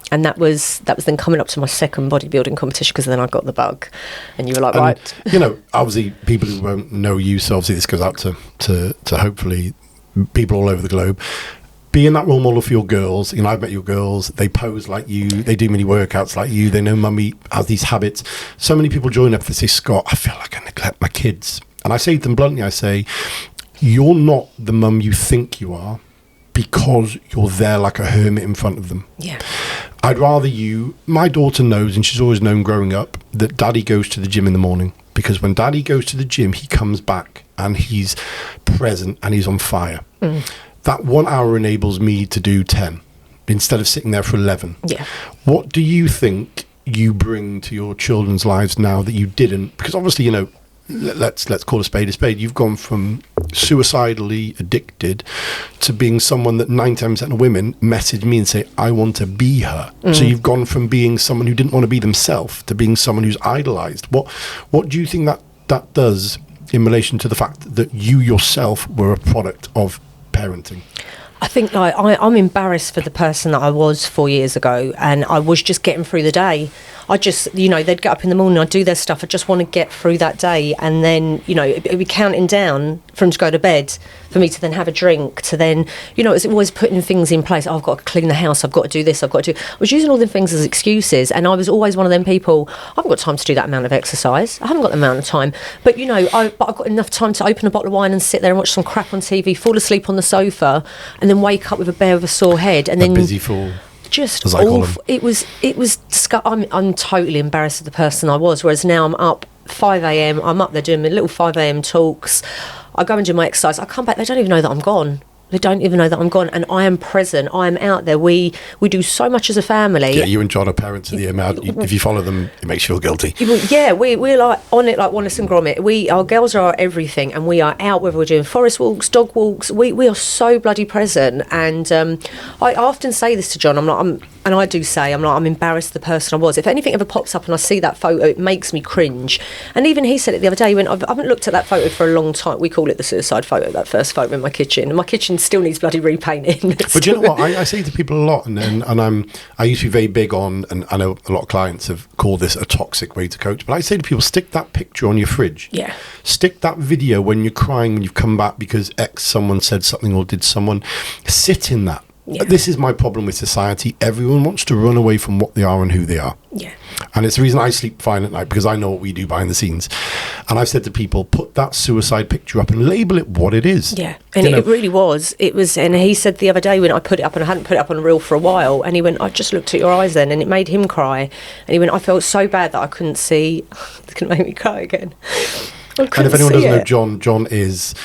And that was then coming up to my second bodybuilding competition, because then I got the bug, and you were like, right. You know, obviously people who won't know you, so obviously this goes out to hopefully people all over the globe. Being that role model for your girls, you know, I've met your girls, they pose like you, they do many workouts like you, they know mummy has these habits. So many people join up, they say, Scott, I feel like I neglect my kids. And I say to them bluntly, I say, you're not the mum you think you are, because you're there like a hermit in front of them. Yeah. I'd rather my daughter knows, and she's always known growing up, that daddy goes to the gym in the morning, because when daddy goes to the gym, he comes back and he's present and he's on fire. That 1 hour enables me to do 10 instead of sitting there for 11. Yeah. What do you think you bring to your children's lives now that you didn't? Because obviously, you know, let's call a spade a spade. You've gone from suicidally addicted to being someone that 9 times out of women message me and say, I want to be her. So you've gone from being someone who didn't want to be themselves to being someone who's idolized. What do you think that does in relation to the fact that you yourself were a product of parenting? I think like I'm embarrassed for the person that I was 4 years ago, and I was just getting through the day. I just, you know, they'd get up in the morning, I'd do their stuff. I just want to get through that day. And then, you know, it'd be counting down for them to go to bed, for me to then have a drink, to then, you know, it's always putting things in place. Oh, I've got to clean the house, I've got to do this, I've got to do... I was using all them things as excuses. And I was always one of them people, I haven't got time to do that amount of exercise. I haven't got the amount of time. But, you know, I've got enough time to open a bottle of wine and sit there and watch some crap on TV, fall asleep on the sofa, and then wake up with a bear with a sore head. And then... busy fool. Just awful. It was I'm totally embarrassed of the person I was, whereas now I'm up 5 a.m. I'm up there doing my little 5 a.m. talks. I go and do my exercise. I come back, they don't even know that I'm gone. They don't even know that I'm gone, and I am present. I am out there. We do so much as a family. Yeah, you and John are parents of the amount. If you follow them, it makes you feel guilty. Yeah, we're like on it like Wallace and Gromit. Our girls are our everything, and we are out, whether we're doing forest walks, dog walks. We are so bloody present. And I often say this to John. I'm embarrassed of the person I was. If anything ever pops up and I see that photo, it makes me cringe. And even he said it the other day. He went, I haven't looked at that photo for a long time. We call it the suicide photo, that first photo in my kitchen. And my kitchen still needs bloody repainting. But you know what? I say to people a lot, and I used to be very big on, and I know a lot of clients have called this a toxic way to coach, but I say to people, stick that picture on your fridge. Yeah. Stick that video when you're crying when you've come back because someone said something or did someone. Sit in that. Yeah. This is my problem with society. Everyone wants to run away from what they are and who they are. Yeah. And it's the reason I sleep fine at night, because I know what we do behind the scenes. And I've said to people, put that suicide picture up and label it what it is. Yeah. And it really was. It was. And he said the other day when I put it up, and I hadn't put it up on a reel for a while, and he went, I just looked at your eyes then, and it made him cry. And he went, I felt so bad that I couldn't see. It's going to make me cry again. And if anyone doesn't know John is...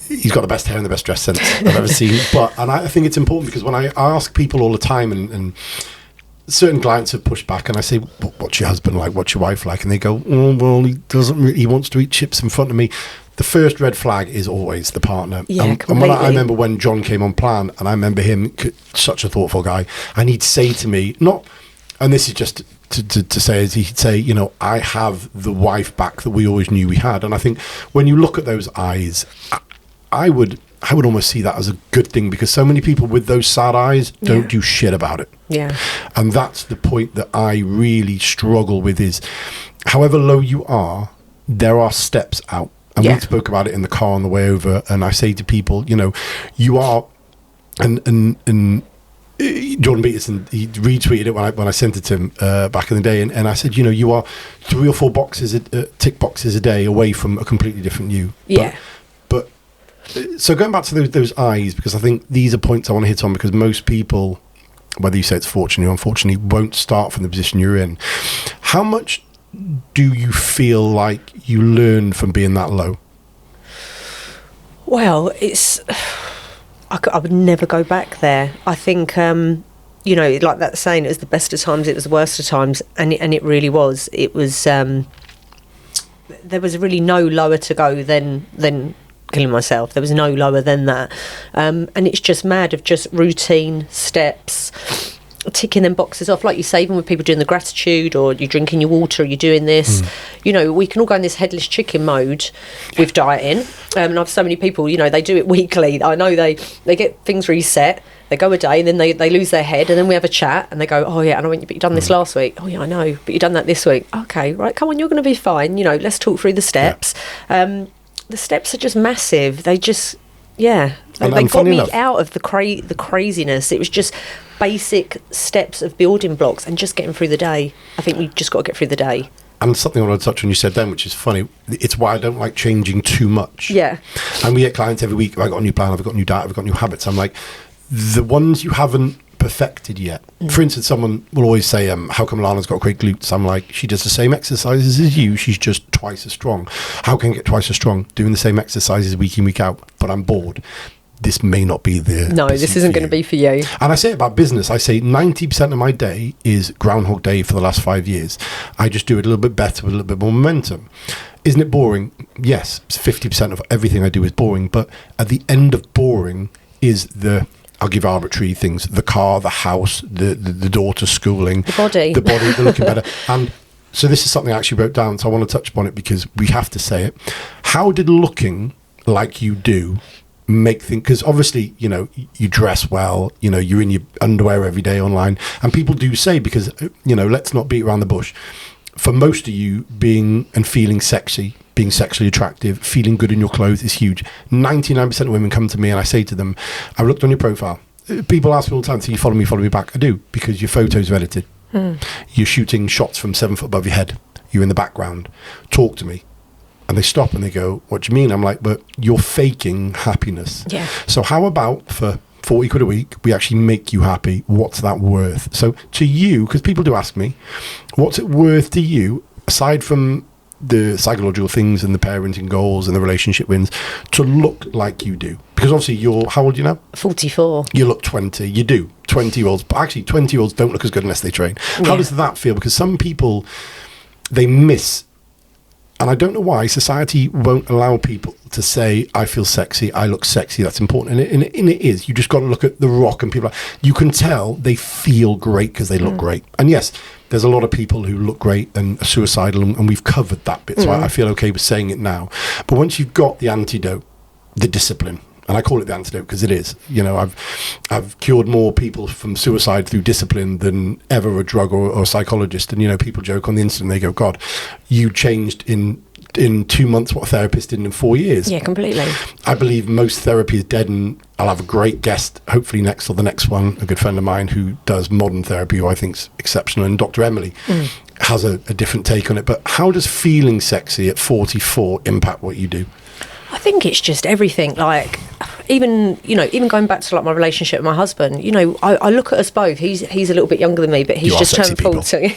He's got the best hair and the best dress sense I've ever seen. And I think it's important, because when I ask people all the time, and certain clients have pushed back, and I say, what's your husband like? What's your wife like? And they go, oh, well, he wants to eat chips in front of me. The first red flag is always the partner. Yeah, and I remember when John came on plan, and I remember him, such a thoughtful guy, and he'd say to me, and this is just to say is he'd say, you know, I have the wife back that we always knew we had. And I think when you look at those eyes, I would almost see that as a good thing, because so many people with those sad eyes don't do shit about it. Yeah. And that's the point that I really struggle with, is however low you are, there are steps out. And we spoke about it in the car on the way over. And I say to people, you know, you are, and Jordan Peterson, he retweeted it when I sent it to him back in the day, and I said, you know, you are 3 or 4 boxes, tick boxes a day away from a completely different you. Yeah. But so going back to those eyes, because I think these are points I want to hit on, because most people, whether you say it's fortunately or unfortunately, won't start from the position you're in. How much do you feel like you learned from being that low? Well, I would never go back there. I think, you know, like that saying, it was the best of times, it was the worst of times, and it really was. It was, there was really no lower to go than killing myself. There was no lower than that. And it's just mad of just routine steps, ticking them boxes off, like you say, even with people doing the gratitude, or you're drinking your water, or you're doing this, you know, we can all go in this headless chicken mode with dieting. And I've so many people, you know, they do it weekly. I know they get things reset, they go a day, and then they lose their head, and then we have a chat, and they go, oh yeah, I know, but you done this last week. Oh yeah, I know, but you done that this week. Okay, right, come on, you're going to be fine. You know, let's talk through the steps. The steps are just massive. They just, they got me out of the craziness. It was just basic steps of building blocks and just getting through the day. I think we just got to get through the day. And something I want to touch on, you said then, which is funny, it's why I don't like changing too much. Yeah. And we get clients every week, have I got a new plan, have I got a new diet, have I got new habits? I'm like, the ones you haven't perfected yet. For instance, someone will always say, how come Lana's got great glutes? I'm like, she does the same exercises as you, she's just twice as strong. How can I get twice as strong? Doing the same exercises week in, week out, but I'm bored. This may not be this isn't going to be for you. And I say about business, I say 90% of my day is Groundhog Day for the last 5 years. I just do it a little bit better with a little bit more momentum. Isn't it boring? Yes, 50% of everything I do is boring, but at the end of boring is I'll give arbitrary things, the car, the house, the daughter schooling. The body, the looking better. And so this is something I actually wrote down, so I want to touch upon it because we have to say it. How did looking like you do make things, because obviously, you know, you dress well, you know, you're in your underwear every day online, and people do say, because, you know, let's not beat around the bush, for most of you, being and feeling sexy, being sexually attractive, feeling good in your clothes is huge. 99% of women come to me and I say to them, I've looked on your profile. People ask me all the time, so you follow me back? I do, because your photos are edited. You're shooting shots from 7 foot above your head, you're in the background, talk to me. And they stop and they go, what do you mean? I'm like, but you're faking happiness. Yeah. So how about for 40 quid a week, we actually make you happy? What's that worth? So to you, because people do ask me, what's it worth to you, aside from the psychological things and the parenting goals and the relationship wins, to look like you do? Because obviously how old are you now? 44. You look 20. You do. 20-year-olds. But actually, 20-year-olds don't look as good unless they train. How does that feel? Because some people, they miss. And I don't know why society won't allow people to say, I feel sexy, I look sexy, that's important. And it is. You just got to look at The Rock and people. You can tell they feel great because they look great. And yes, there's a lot of people who look great and are suicidal, and we've covered that bit. So I feel okay with saying it now. But once you've got the antidote, the discipline, and I call it the antidote because it is. You know, I've cured more people from suicide through discipline than ever a drug or a psychologist. And, you know, people joke on the Insta and they go, God, you changed in 2 months what a therapist did in 4 years. Yeah, completely. I believe most therapy is dead, and I'll have a great guest, hopefully next or the next one, a good friend of mine who does modern therapy, who I think's exceptional, and Dr. Emily has a different take on it. But how does feeling sexy at 44 impact what you do? I think it's just everything. Like, even going back to like my relationship with my husband, you know, I look at us both. He's a little bit younger than me, but he's just turned 40.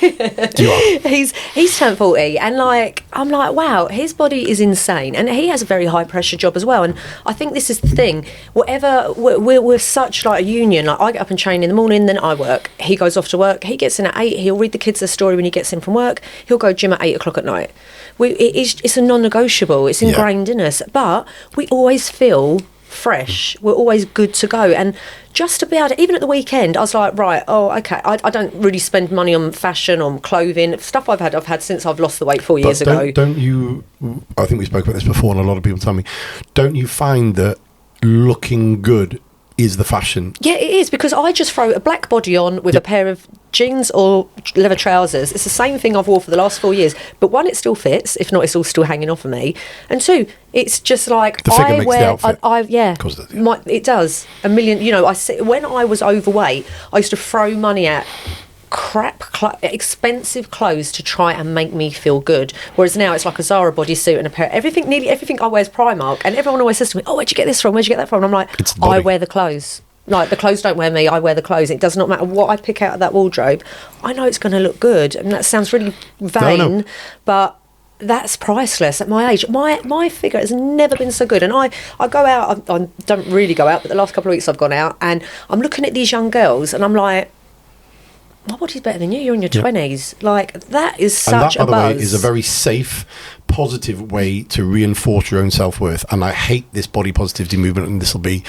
You are. He's turned 40, and like I'm like, wow, his body is insane, and he has a very high pressure job as well. And I think this is the thing. Whatever, we're such like a union. Like, I get up and train in the morning, then I work. He goes off to work. He gets in at 8. He'll read the kids a story when he gets in from work. He'll go gym at 8 o'clock at night. It's a non-negotiable. It's ingrained in us. But we always feel fresh, we're always good to go. And just to be able to, even at the weekend, I was like, right, okay, I don't really spend money on fashion, on clothing, stuff I've had since I've lost the weight 4 years ago. Don't you, I think we spoke about this before, and a lot of people tell me, don't you find that looking good is the fashion? Yeah, it is, because I just throw a black body on with a pair of jeans or leather trousers. It's the same thing I've worn for the last 4 years. But one, it still fits. If not, it's all still hanging off of me. And two, it's just like the figure makes the outfit. It does. A million. You know, when I was overweight, I used to throw money at expensive clothes to try and make me feel good, whereas now it's like a Zara bodysuit and nearly everything I wear is Primark, and everyone always says to me, oh, where'd you get this from, where'd you get that from? And I'm like, I wear the clothes. Like, the clothes don't wear me, I wear the clothes. It does not matter what I pick out of that wardrobe, I know it's going to look good. And that sounds really vain, but that's priceless at my age. My figure has never been so good. And I go out, I don't really go out, but the last couple of weeks I've gone out, and I'm looking at these young girls and I'm like, my body's better than you. You're in your 20s. Like, that is such a buzz. And that, by the way, is a very safe, positive way to reinforce your own self-worth. And I hate this body positivity movement, and this will be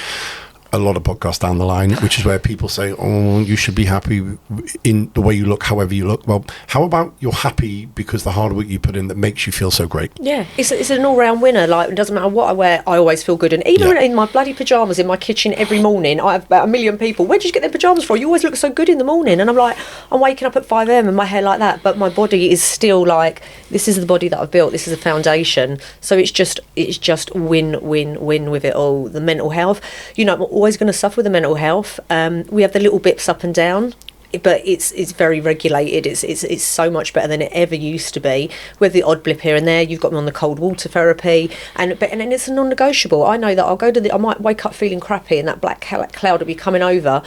a lot of podcasts down the line, which is where people say, oh, you should be happy in the way you look, however you look. Well, how about you're happy because the hard work you put in that makes you feel so great? Yeah, it's an all-round winner. Like, it doesn't matter what I wear, I always feel good. And even in my bloody pyjamas in my kitchen every morning, I have about 1 million people, where did you get them pyjamas from? You always look so good in the morning. And I'm like, I'm waking up at 5 a.m. and my hair like that, but my body is still like, this is the body that I've built, this is a foundation. So it's just win with it all. The mental health, you know, I'm always going to suffer with the mental health. We have the little bips up and down, but it's very regulated. It's so much better than it ever used to be. With the odd blip here and there, you've got me on the cold water therapy, and then it's a non-negotiable. I know that I'll go to I might wake up feeling crappy, and that black cloud will be coming over.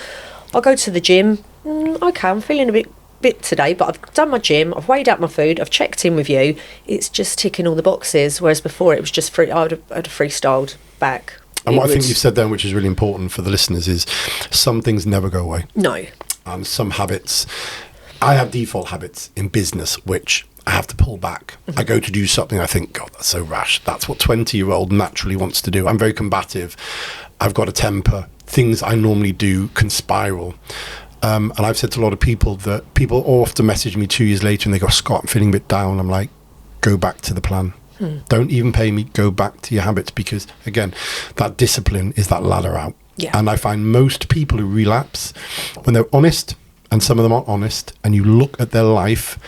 I'll go to the gym. Okay, I'm feeling a bit today, but I've done my gym, I've weighed out my food, I've checked in with you. It's just ticking all the boxes, whereas before it was just free. I'd have freestyled back. And what I think you've said then, which is really important for the listeners, is some things never go away. No. And some habits, I have default habits in business, which I have to pull back. Mm-hmm. I go to do something, I think, God, that's so rash. That's what 20-year-old naturally wants to do. I'm very combative. I've got a temper. Things I normally do can spiral. And I've said to a lot of people that people often message me 2 years later and they go, Scott, I'm feeling a bit down. I'm like, go back to the plan. Don't even pay me, go back to your habits, because again, that discipline is that ladder out. Yeah. And I find most people who relapse, when they're honest, and some of them aren't honest, and you look at their life,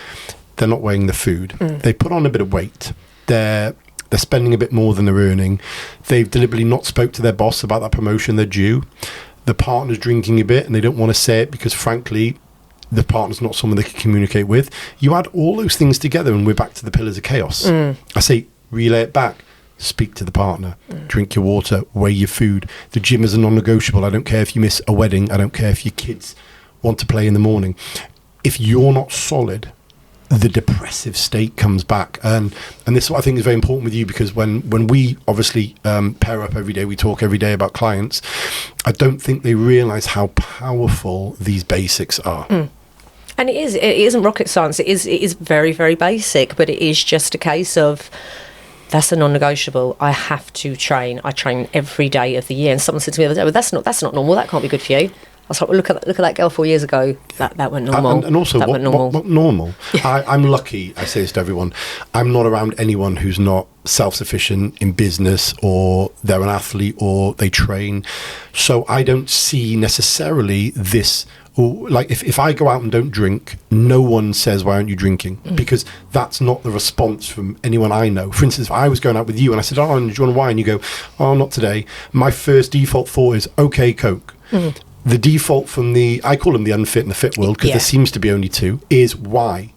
they're not weighing the food. They put on a bit of weight. They're spending a bit more than they're earning. They've deliberately not spoke to their boss about that promotion they're due. The partner's drinking a bit and they don't want to say it because, frankly, the partner's not someone they can communicate with. You add all those things together and we're back to the pillars of chaos. I say, relay it back. Speak to the partner. Drink your water. Weigh your food. The gym is a non-negotiable. I don't care if you miss a wedding. I don't care if your kids want to play in the morning. If you're not solid, the depressive state comes back. And this is what I think is very important with you, because when we obviously pair up every day, we talk every day about clients, I don't think they realise how powerful these basics are. And it isn't rocket science. It is very, very basic, but it is just a case of, that's a non-negotiable. I have to train. I train every day of the year. And someone said to me the other day, well, that's not normal. That can't be good for you. I was like, well, look at that girl 4 years ago. That went normal. And also, what normal? I'm lucky, I say this to everyone, I'm not around anyone who's not self-sufficient in business, or they're an athlete, or they train. So I don't see necessarily this, like if I go out and don't drink, no one says, why aren't you drinking? Because that's not the response from anyone I know. For instance, if I was going out with you and I said, oh, do you want a wine? You go, oh, not today. My first default thought is, okay, Coke. The default from I call them the unfit and the fit world, because there seems to be only two, is why.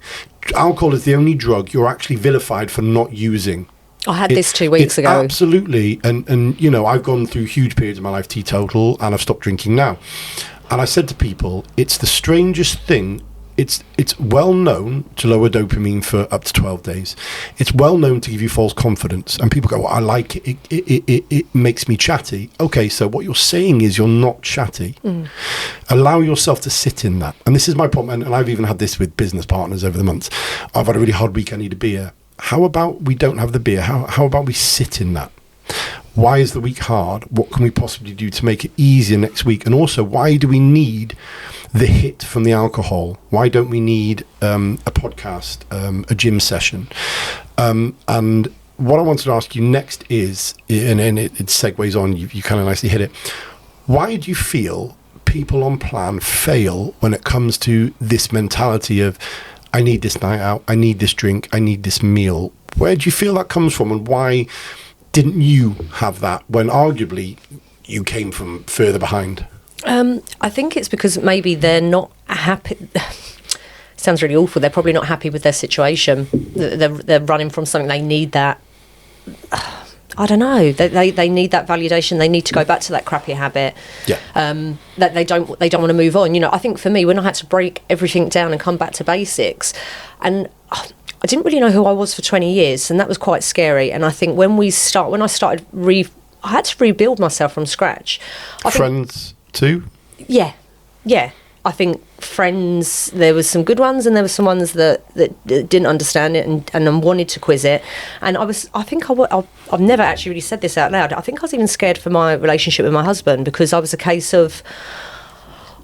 Alcohol is the only drug you're actually vilified for not using. I had this 2 weeks ago. Absolutely. And you know, I've gone through huge periods of my life teetotal, and I've stopped drinking now. And I said to people, it's the strangest thing. It's well known to lower dopamine for up to 12 days. It's well known to give you false confidence. And people go, well, I like it. It makes me chatty. Okay, so what you're saying is you're not chatty. Allow yourself to sit in that. And this is my problem. And I've even had this with business partners over the months. I've had a really hard week. I need a beer. How about we don't have the beer? How about we sit in that? Why is the week hard? What can we possibly do to make it easier next week? And also, why do we need the hit from the alcohol? Why don't we need a podcast, a gym session? And what I wanted to ask you next is, and it segues on, you kind of nicely hit it. Why do you feel people on plan fail when it comes to this mentality of, I need this night out, I need this drink, I need this meal? Where do you feel that comes from, and why didn't you have that when arguably you came from further behind? I think it's because maybe they're not happy. Sounds really awful. They're probably not happy with their situation. They're running from something. They need that. I don't know. They need that validation. They need to go back to that crappy habit. Yeah. That they don't want to move on. You know, I think for me, when I had to break everything down and come back to basics, and I didn't really know who I was for 20 years, and that was quite scary. And I think when I started I had to rebuild myself from scratch. Friends too? Yeah. I think friends, there was some good ones and there were some ones that didn't understand it and wanted to quiz it. And I've never actually really said this out loud. I think I was even scared for my relationship with my husband, because I was a case of,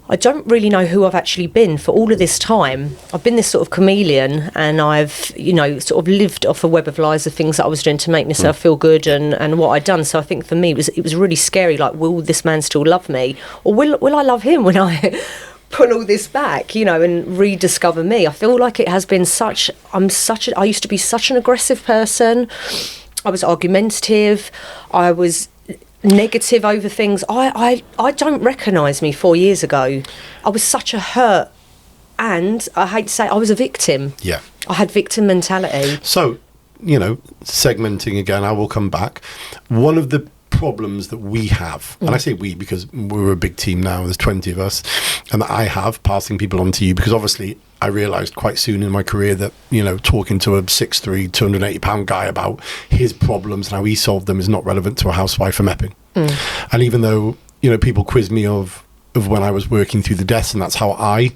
I don't really know who I've actually been for all of this time. I've been this sort of chameleon, and I've, you know, sort of lived off a web of lies of things that I was doing to make myself feel good and what I'd done. So I think for me, it was really scary. Like, will this man still love me? Or will I love him when I pull all this back, you know, and rediscover me? I feel like it has been I used to be such an aggressive person. I was argumentative. I was negative over things. I don't recognise me 4 years ago. I was such a hurt, and I hate to say I was a victim. Yeah. I had victim mentality. So, you know, segmenting again, I will come back. One of the problems that we have, and I say we because we're a big team now, there's 20 of us, and that I have, passing people on to you, because obviously I realised quite soon in my career that, you know, talking to a 6'3", 280-pound guy about his problems and how he solved them is not relevant to a housewife from Epping. And even though, you know, people quiz me of when I was working through the deaths and that's how I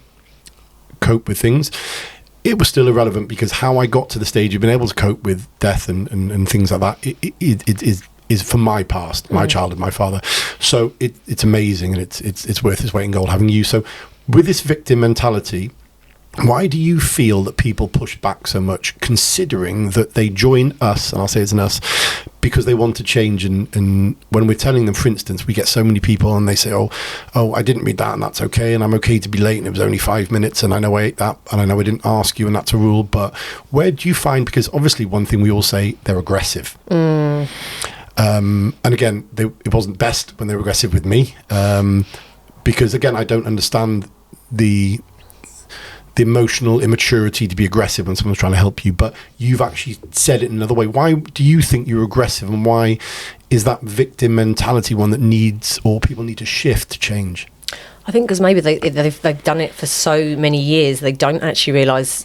cope with things, it was still irrelevant, because how I got to the stage of being able to cope with death and things like that, it is from my past, my childhood, my father. So it's amazing, and it's worth its weight in gold having you. So with this victim mentality, why do you feel that people push back so much, considering that they join us, and I'll say it's an us, because they want to change? And when we're telling them, for instance, we get so many people and they say, oh, I didn't read that and that's okay, and I'm okay to be late and it was only 5 minutes and I know I ate that and I know I didn't ask you and that's a rule. But where do you find, because obviously one thing we all say, they're aggressive. And again, it wasn't best when they were aggressive with me, because again, I don't understand the emotional immaturity to be aggressive when someone's trying to help you. But you've actually said it another way. Why do you think you're aggressive, and why is that victim mentality one that needs, or people need to shift, to change? I think because maybe they've done it for so many years, they don't actually realise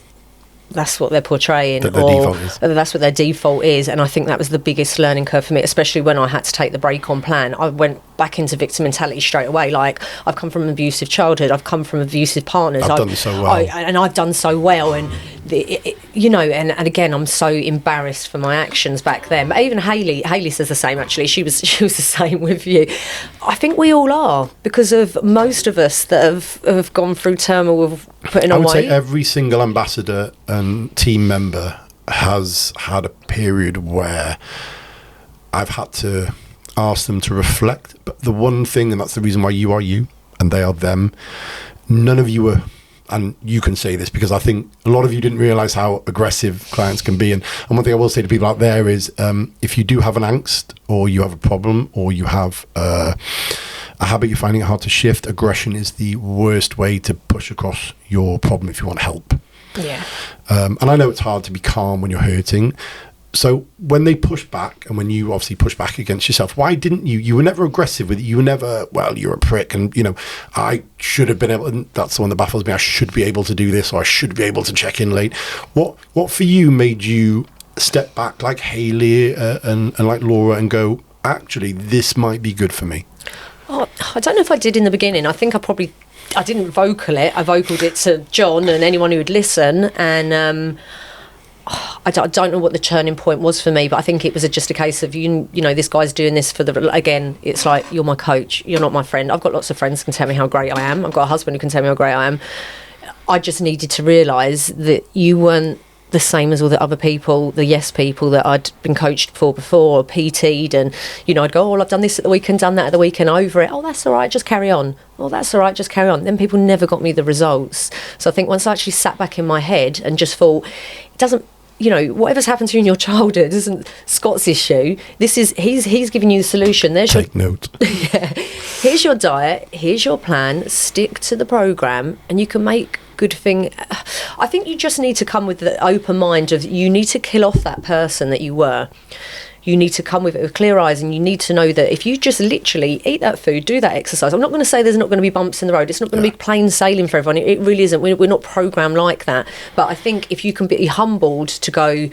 that's what they're portraying, or that's what their default is. And I think that was the biggest learning curve for me, especially when I had to take the break on plan. I went back into victim mentality straight away. Like, I've come from an abusive childhood, I've come from abusive partners, I've done so well, and I've done so well, and you know, and again, I'm so embarrassed for my actions back then. But even Hayley says the same. Actually, she was the same with you. I think we all are, because of most of us that have gone through turmoil of putting on weight. I would say every single ambassador and team member has had a period where I've had to ask them to reflect. But the one thing, and that's the reason why you are you and they are them, none of you were, and you can say this because I think a lot of you didn't realise how aggressive clients can be. And one thing I will say to people out there is, if you do have an angst, or you have a problem, or you have a habit you're finding it hard to shift, aggression is the worst way to push across your problem if you want help. Yeah. And I know it's hard to be calm when you're hurting. So when they push back, and when you obviously push back against yourself, why didn't you were never aggressive with it. You were never, well, you're a prick, and, you know, I should have been able, and that's the one that baffles me, I should be able to do this, or I should be able to check in late. What for you made you step back like Hayley and like Laura and go, actually, this might be good for me? Oh, I don't know if I did in the beginning. I think I didn't vocal it. I vocaled it to John and anyone who would listen, and I don't know what the turning point was for me, but I think it was just a case of, you know, this guy's doing this for again, it's like, you're my coach, you're not my friend. I've got lots of friends who can tell me how great I am. I've got a husband who can tell me how great I am. I just needed to realise that you weren't the same as all the other people, the yes people that I'd been coached for before, or PT'd, and, you know, I'd go, oh, well, I've done this at the weekend, done that at the weekend, over it. Oh, that's all right, just carry on. Oh, that's all right, just carry on. Then people never got me the results. So I think once I actually sat back in my head and just thought, it doesn't, you know, whatever's happened to you in your childhood isn't Scott's issue. This is, he's giving you the solution. Take note. Yeah. Here's your diet, here's your plan, stick to the programme, and you can make good thing. I think you just need to come with the open mind of, you need to kill off that person that you were. You need to come with it with clear eyes, and you need to know that if you just literally eat that food, do that exercise. I'm not going to say there's not going to be bumps in the road. It's not going to be plain sailing for everyone. It really isn't. We're not programmed like that. But I think if you can be humbled to go,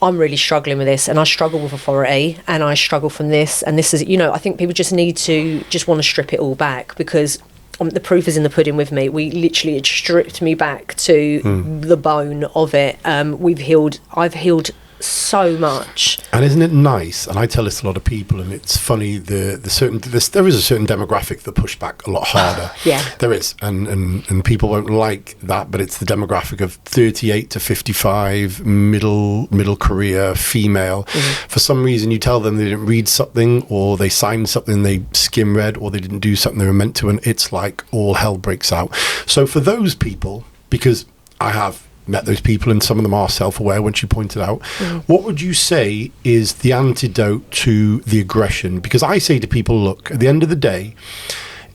I'm really struggling with this, and I struggle with authority, and I struggle from this, and this is, you know, I think people just need to just want to strip it all back, because the proof is in the pudding with me. We literally, it stripped me back to the bone of it. I've healed so much. And isn't it nice? And I tell this to a lot of people, and it's funny, there is a certain demographic that push back a lot harder. Yeah. There is, and people won't like that, but it's the demographic of 38 to 55, middle career, female. For some reason, you tell them they didn't read something, or they signed something they skim read, or they didn't do something they were meant to, and it's like all hell breaks out. So for those people, because I have met those people, and some of them are self-aware, when she pointed out, what would you say is the antidote to the aggression? Because I say to people, look, at the end of the day,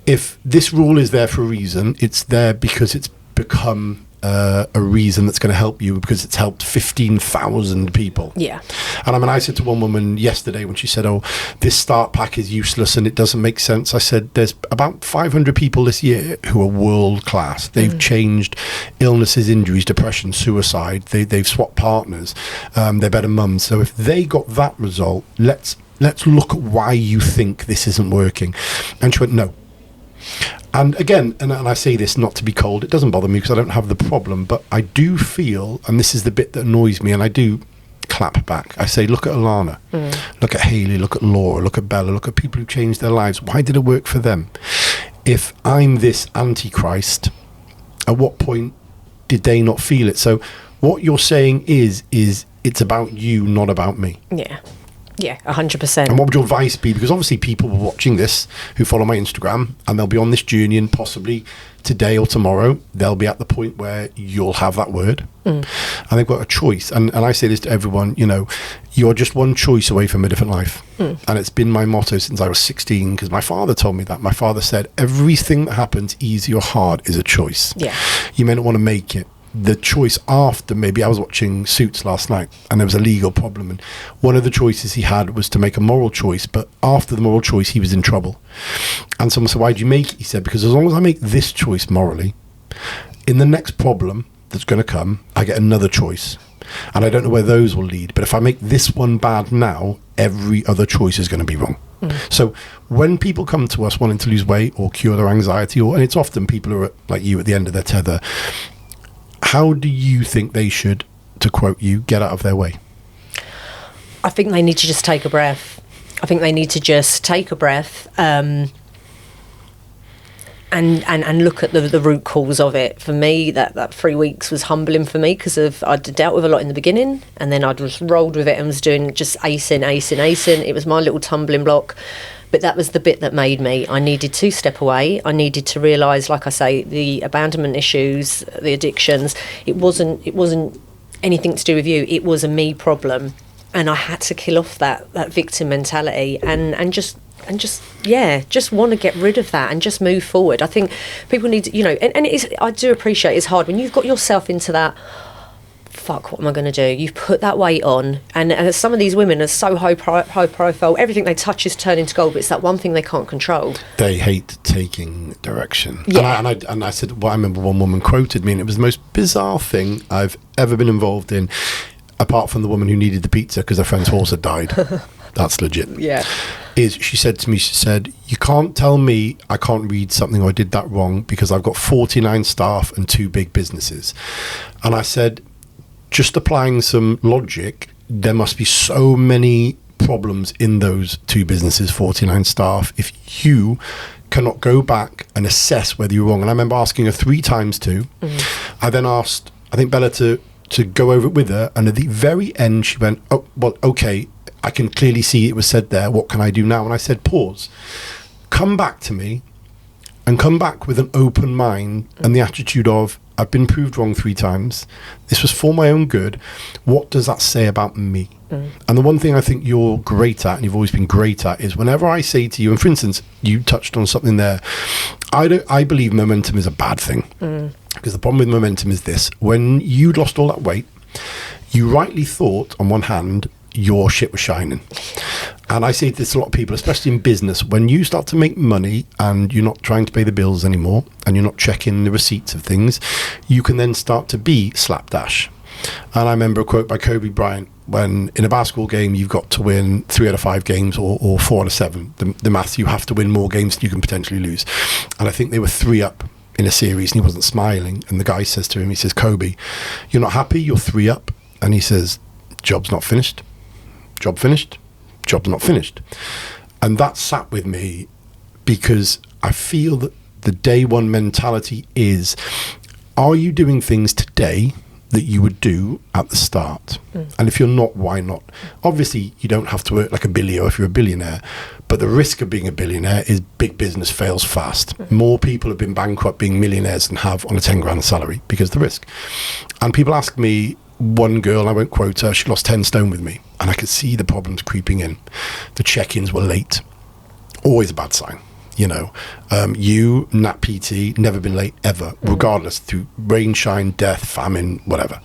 if this rule is there for a reason, it's there because it's become a reason that's going to help you, because it's helped 15,000 people. Yeah. And I mean, I said to one woman yesterday when she said, oh, this start pack is useless and it doesn't make sense, I said, there's about 500 people this year who are world class. They've changed illnesses, injuries, depression, suicide. They've swapped partners. They're better mums. So if they got that result, let's look at why you think this isn't working. And she went, no. And again, and I say this not to be cold, it doesn't bother me because I don't have the problem, but I do feel, and this is the bit that annoys me, and I do clap back. I say, look at Alanna, look at Hayley, look at Laura, look at Bella, look at people who changed their lives. Why did it work for them? If I'm this antichrist, at what point did they not feel it? So what you're saying is it's about you, not about me. Yeah, 100%. And what would your advice be? Because obviously people are watching this who follow my Instagram, and they'll be on this journey, and possibly today or tomorrow they'll be at the point where you'll have that word, and they've got a choice. And I say this to everyone, you know, you're just one choice away from a different life. And it's been my motto since I was 16, because my father told me that. My father said, everything that happens, easy or hard, is a choice. Yeah. You may not want to make it. The choice after, maybe I was watching Suits last night, and there was a legal problem, and one of the choices he had was to make a moral choice, but after the moral choice he was in trouble. And someone said, why'd you make it? He said, because as long as I make this choice morally, in the next problem that's going to come, I get another choice, and I don't know where those will lead, but if I make this one bad now, every other choice is going to be wrong. So when people come to us wanting to lose weight or cure their anxiety, and it's often people who are like you at the end of their tether, how do you think they should, to quote you, get out of their way? I think they need to just take a breath. I think they need to just take a breath and look at the root cause of it. For me, that 3 weeks was humbling for me, because I'd dealt with a lot in the beginning, and then I'd just rolled with it and was doing just acing. It was my little tumbling block. But that was the bit that made me. I needed to step away. I needed to realise, like I say, the abandonment issues, the addictions. It wasn't anything to do with you. It was a me problem, and I had to kill off that victim mentality and just want to get rid of that and just move forward. I think people need to, you know, and it is. I do appreciate it's hard when you've got yourself into that. Fuck, what am I going to do? You've put that weight on, and some of these women are so high profile, everything they touch is turning to gold, but it's that one thing they can't control. They hate taking direction. Yeah. And I said, well, I remember one woman quoted me, and it was the most bizarre thing I've ever been involved in, apart from the woman who needed the pizza because her friend's horse had died. That's legit. Yeah. She said to me, you can't tell me I can't read something or I did that wrong because I've got 49 staff and 2 big businesses. And I said, just applying some logic, there must be so many problems in those two businesses, 49 staff, if you cannot go back and assess whether you're wrong. And I remember asking her 3 times too. I then asked, I think, Bella to go over it with her, and at the very end she went, oh, well, okay, I can clearly see it was said there, what can I do now? And I said, pause, come back to me, and come back with an open mind and the attitude of, I've been proved wrong 3 times. This was for my own good. What does that say about me? And the one thing I think you're great at, and you've always been great at, is whenever I say to you, and for instance, you touched on something there, I believe momentum is a bad thing. Because the problem with momentum is this: when you lost all that weight, you rightly thought, on one hand, your shit was shining. And I say this to a lot of people, especially in business, when you start to make money and you're not trying to pay the bills anymore and you're not checking the receipts of things, you can then start to be slapdash. And I remember a quote by Kobe Bryant, when in a basketball game you've got to win 3 out of 5 games or 4 out of 7. The maths, you have to win more games than you can potentially lose. And I think they were 3 up in a series and he wasn't smiling. And the guy says to him, he says, Kobe, you're not happy, you're 3 up. And he says, job's not finished. Job finished. Job's not finished. And that sat with me, because I feel that the day one mentality is, are you doing things today that you would do at the start? And if you're not, why not? Obviously, you don't have to work like a billionaire if you're a billionaire, but the risk of being a billionaire is big business fails fast. More people have been bankrupt being millionaires than have on a 10 grand salary because of the risk. And people ask me, one girl, I won't quote her, she lost 10 stone with me, and I could see the problems creeping in. The check-ins were late. Always a bad sign. You know, you, Nat PT, never been late ever, regardless, through rain, shine, death, famine, whatever.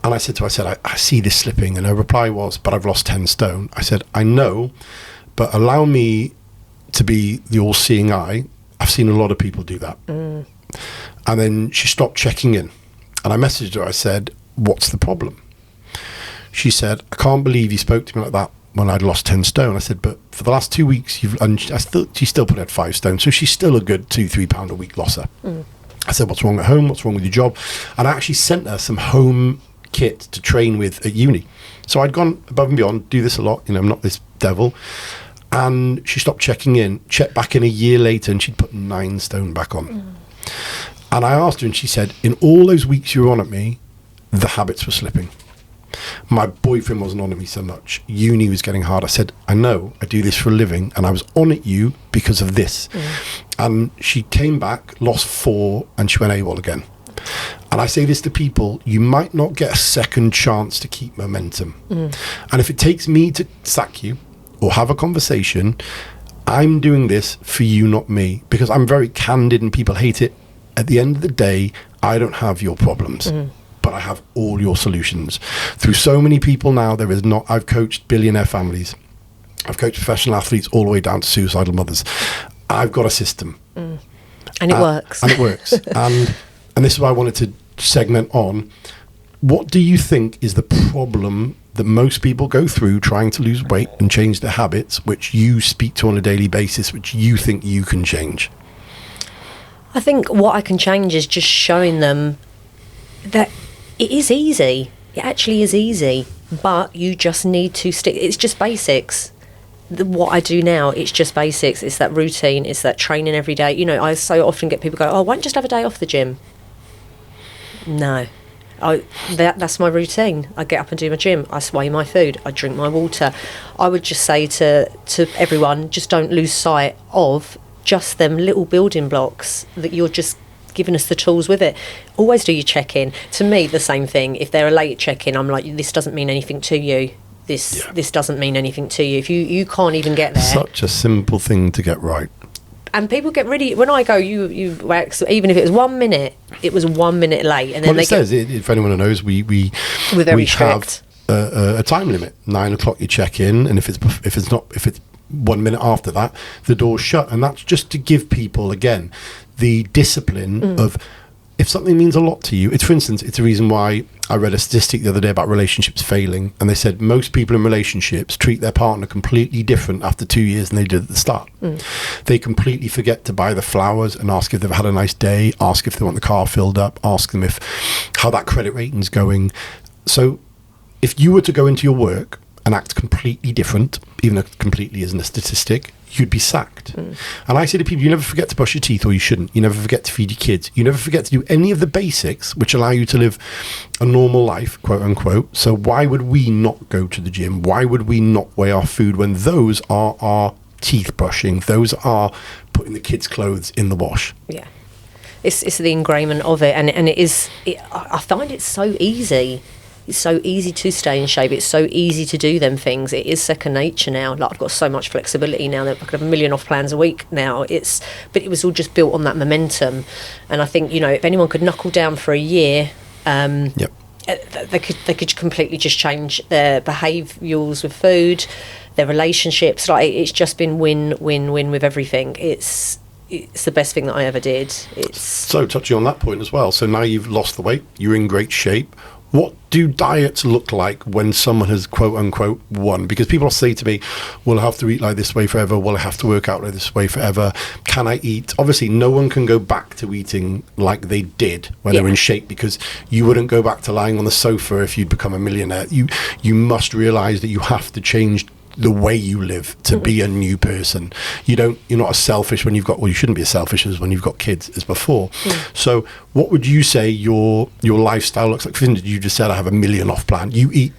And I said to her, I see this slipping. And her reply was, but I've lost 10 stone. I said, I know, but allow me to be the all-seeing eye. I've seen a lot of people do that. And then she stopped checking in. And I messaged her, I said, what's the problem? She said, I can't believe you spoke to me like that when I'd lost 10 stone. I said, but for the last 2 weeks, she still put out 5 stone, so she's still a good £2-3 a week losser. I said, what's wrong at home? What's wrong with your job? And I actually sent her some home kit to train with at uni. So I'd gone above and beyond, do this a lot, you know, I'm not this devil. And she stopped checking in, checked back in a year later, and she'd put 9 stone back on. And I asked her, and she said, in all those weeks you were on at me, the habits were slipping. My boyfriend wasn't on at me so much. Uni was getting hard. I said, I know, I do this for a living, and I was on at you because of this. And she came back, lost 4, and she went AWOL again. And I say this to people, you might not get a second chance to keep momentum. And if it takes me to sack you or have a conversation, I'm doing this for you, not me, because I'm very candid and people hate it. At the end of the day, I don't have your problems. But I have all your solutions. Through so many people now, I've coached billionaire families. I've coached professional athletes all the way down to suicidal mothers. I've got a system. And it works. And it works. and this is why I wanted to segment on, what do you think is the problem that most people go through trying to lose weight and change their habits, which you speak to on a daily basis, which you think you can change? I think what I can change is just showing them that it is easy. It actually is easy, but you just need to stick. It's just basics. What I do now, it's just basics. It's that routine. It's that training every day. You know, I so often get people go, oh, why don't you just have a day off the gym? No. That's my routine. I get up and do my gym. I sway my food. I drink my water. I would just say to everyone, just don't lose sight of just them little building blocks that you're just giving us the tools with it. Always do your check-in. To me, the same thing. If they're a late check-in, I'm like, this doesn't mean anything to you. This doesn't mean anything to you. If you can't even get there. Such a simple thing to get right. And people get really, when I go, you wax, even if it was 1 minute, it was 1 minute late. And then if anyone knows, we're very strict. Have a time limit. 9 o'clock you check in, and if it's 1 minute after that, the door's shut. And that's just to give people, again, the discipline of, if something means a lot to you, it's, for instance, it's a reason why I read a statistic the other day about relationships failing, and they said most people in relationships treat their partner completely different after 2 years than they did at the start. They completely forget to buy the flowers and ask if they've had a nice day, ask if they want the car filled up, ask them how that credit rating's going. So if you were to go into your work and act completely different, even though completely isn't a statistic, you'd be sacked. And I say to people, you never forget to brush your teeth, or you shouldn't. You never forget to feed your kids. You never forget to do any of the basics which allow you to live a normal life, quote unquote. So why would we not go to the gym? Why would we not weigh our food when those are our teeth brushing? Those are putting the kids' clothes in the wash. Yeah. It's the ingrainment of it, and it is. I find it so easy. It's so easy to stay in shape. It's so easy to do them things. It is second nature now. Like, I've got so much flexibility now that I could have 1 million off plans a week now. But it was all just built on that momentum. And I think, if anyone could knuckle down for a year, they could completely just change their behaviours with food, their relationships. Like, it's just been win with everything. It's the best thing that I ever did. So touching on that point as well. So now you've lost the weight. You're in great shape. What do diets look like when someone has, quote unquote, won? Because people say to me, well, I have to eat like this way forever. Well, I have to work out like this way forever. Can I eat? Obviously, no one can go back to eating like they did when they were in shape, because you wouldn't go back to lying on the sofa if you'd become a millionaire. You must realise that you have to change the way you live to be a new person. You're not as selfish when you've got, well, you shouldn't be as selfish as when you've got kids as before. So what would you say your lifestyle looks like? You just said I have 1 million off plan. You eat,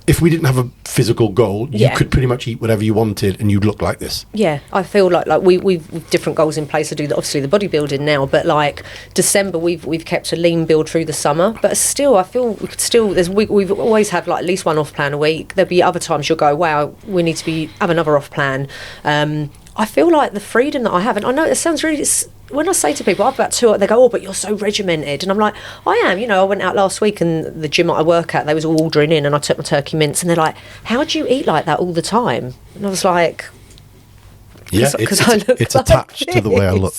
if we didn't have a physical goal, you could pretty much eat whatever you wanted and you'd look like this. Yeah, I feel like we've different goals in place to do obviously the bodybuilding now, but like December we've kept a lean build through the summer, but still I feel we could still we've always had like at least one off plan a week. There'll be other times you'll go, wow, we need to have another off plan. I feel like the freedom that I have, and I know it sounds really, when I say to people, I've about 2, they go, oh, but you're so regimented. And I'm like, I am. I went out last week and the gym that I work at, they was all ordering in, and I took my turkey mince, and they're like, how do you eat like that all the time? And I was like, it's attached to the way I look.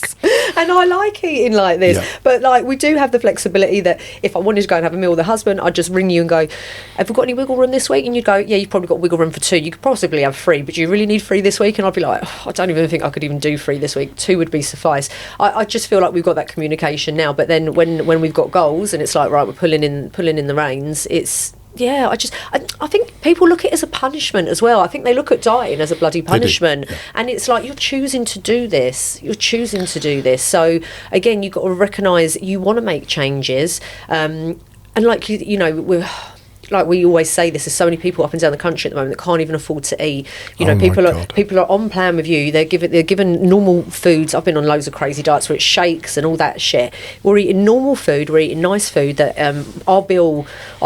And I like eating like this. But like, we do have the flexibility that if I wanted to go and have a meal with a husband, I'd just ring you and go, have we got any wiggle room this week? And you'd go, yeah, you've probably got wiggle room for 2. You could possibly have 3, but do you really need 3 this week? And I'd be like, I don't even think I could even do 3 this week. 2 would be suffice. I just feel like we've got that communication now. But then when we've got goals and it's like, right, we're pulling in the reins, I think people look at it as a punishment as well. I think they look at dieting as a bloody punishment. And it's like, you're choosing to do this. So again, you've got to recognise you want to make changes. And like, we're... Like we always say, this, there's so many people up and down the country at the moment that can't even afford to eat. People are on plan with you. They're given normal foods. I've been on loads of crazy diets where it's shakes and all that shit. We're eating normal food. We're eating nice food. That our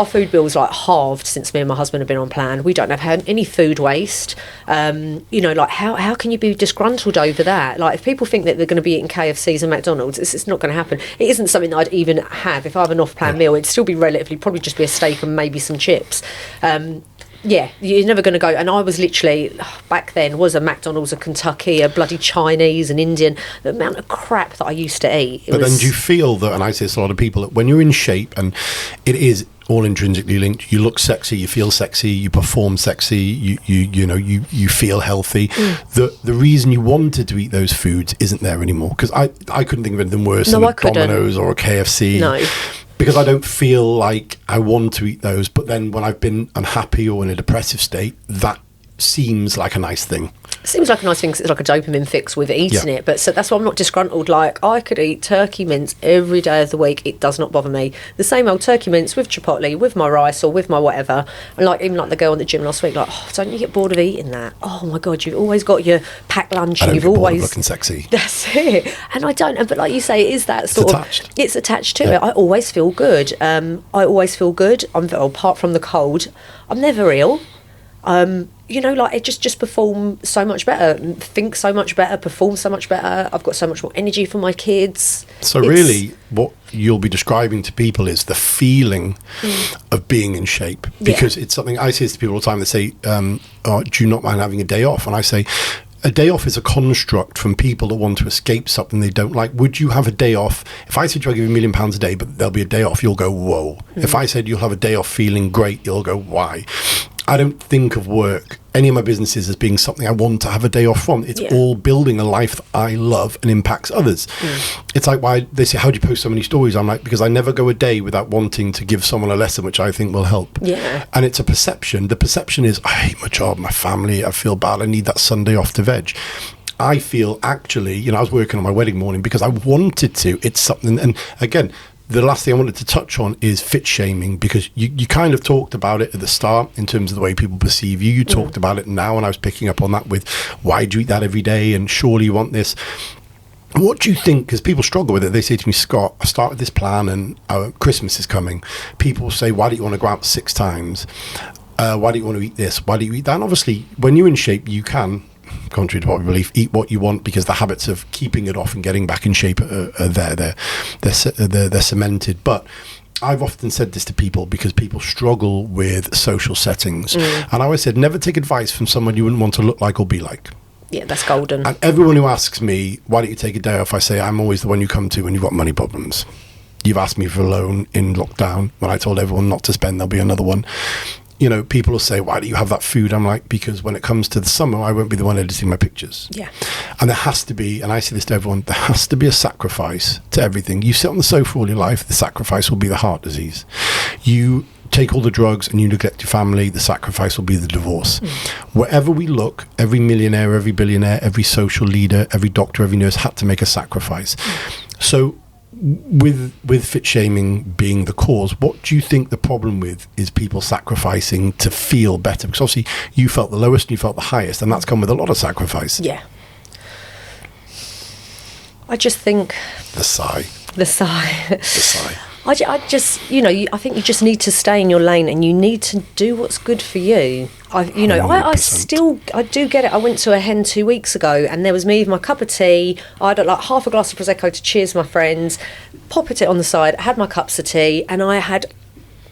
food bill's like halved since me and my husband have been on plan. We don't have any food waste. Like how can you be disgruntled over that? Like, if people think that they're going to be eating KFCs and McDonald's, it's not going to happen. It isn't something that I'd even have if I have an off-plan meal. It'd still be probably just be a steak and maybe some chips. You're never going to go. And I was literally, back then, was a McDonald's, a Kentucky, a bloody Chinese, an Indian. The amount of crap that I used to eat. Then do you feel that, and I say this to a lot of people, that when you're in shape, and it is all intrinsically linked, you look sexy, you feel sexy, you perform sexy, you feel healthy. The reason you wanted to eat those foods isn't there anymore, because I couldn't think of anything worse than a Domino's or a KFC. No. Because I don't feel like I want to eat those. But then when I've been unhappy or in a depressive state, that seems like a nice thing. It seems like a nice thing because it's like a dopamine fix with eating it. But so that's why I'm not disgruntled. Like, I could eat turkey mince every day of the week. It does not bother me. The same old turkey mince with chipotle, with my rice or with my whatever. And like, even like the girl in the gym last week, like, don't you get bored of eating that? Oh my God, you've always got your packed lunch. And you've always bored of looking sexy. That's it. And I don't. But like you say, it is that sort of. It's attached to it. I always feel good. Apart from the cold, I'm never ill. Like, it just perform so much better, think so much better, perform so much better. I've got so much more energy for my kids. So really, what you'll be describing to people is the feeling of being in shape, because it's something I say to people all the time. They say, do you not mind having a day off? And I say, a day off is a construct from people that want to escape something they don't like. Would you have a day off? If I said, I'll give you £1 million a day, but there'll be a day off, you'll go, whoa. If I said you'll have a day off feeling great, you'll go, why? I don't think of work, any of my businesses, as being something I want to have a day off from. It's all building a life that I love and impacts others. It's like why they say, how do you post so many stories? I'm like, because I never go a day without wanting to give someone a lesson which I think will help. Yeah. And it's a perception. The perception is, I hate my job, my family, I feel bad, I need that Sunday off to veg. I feel actually, you know, I was working on my wedding morning because I wanted to. It's something, and again, the last thing I wanted to touch on is fit shaming, because you kind of talked about it at the start in terms of the way people perceive you. You talked about it now, and I was picking up on that with, why do you eat that every day? And surely you want this. What do you think? Because people struggle with it. They say to me, Scott, I started this plan and Christmas is coming. People say, why do you want to go out 6 times? Why do you want to eat this? Why do you eat that? And obviously, when you're in shape, you can, contrary to popular belief, eat what you want, because the habits of keeping it off and getting back in shape are there. They're cemented. But I've often said this to people because people struggle with social settings. And I always said, never take advice from someone you wouldn't want to look like or be like. Yeah, that's golden. And everyone who asks me, why don't you take a day off? I say, I'm always the one you come to when you've got money problems. You've asked me for a loan in lockdown. When I told everyone not to spend, there'll be another one. You know, people will say, why do you have that food? I'm like, because when it comes to the summer, I won't be the one editing my pictures. Yeah. And there has to be, and I say this to everyone, there has to be a sacrifice to everything. You sit on the sofa all your life, the sacrifice will be the heart disease. You take all the drugs and you neglect your family, the sacrifice will be the divorce. Wherever we look, every millionaire, every billionaire, every social leader, every doctor, every nurse had to make a sacrifice. So with fit shaming being the cause, what do you think the problem with is people sacrificing to feel better? Because obviously you felt the lowest and you felt the highest, and that's come with a lot of sacrifice. Yeah. I just think... The sigh. I just, you know, I think you just need to stay in your lane and you need to do what's good for you. I do get it. I went to a hen 2 weeks ago and there was me with my cup of tea. I had like half a glass of Prosecco to cheers my friends, popped it on the side, I had my cups of tea, and I had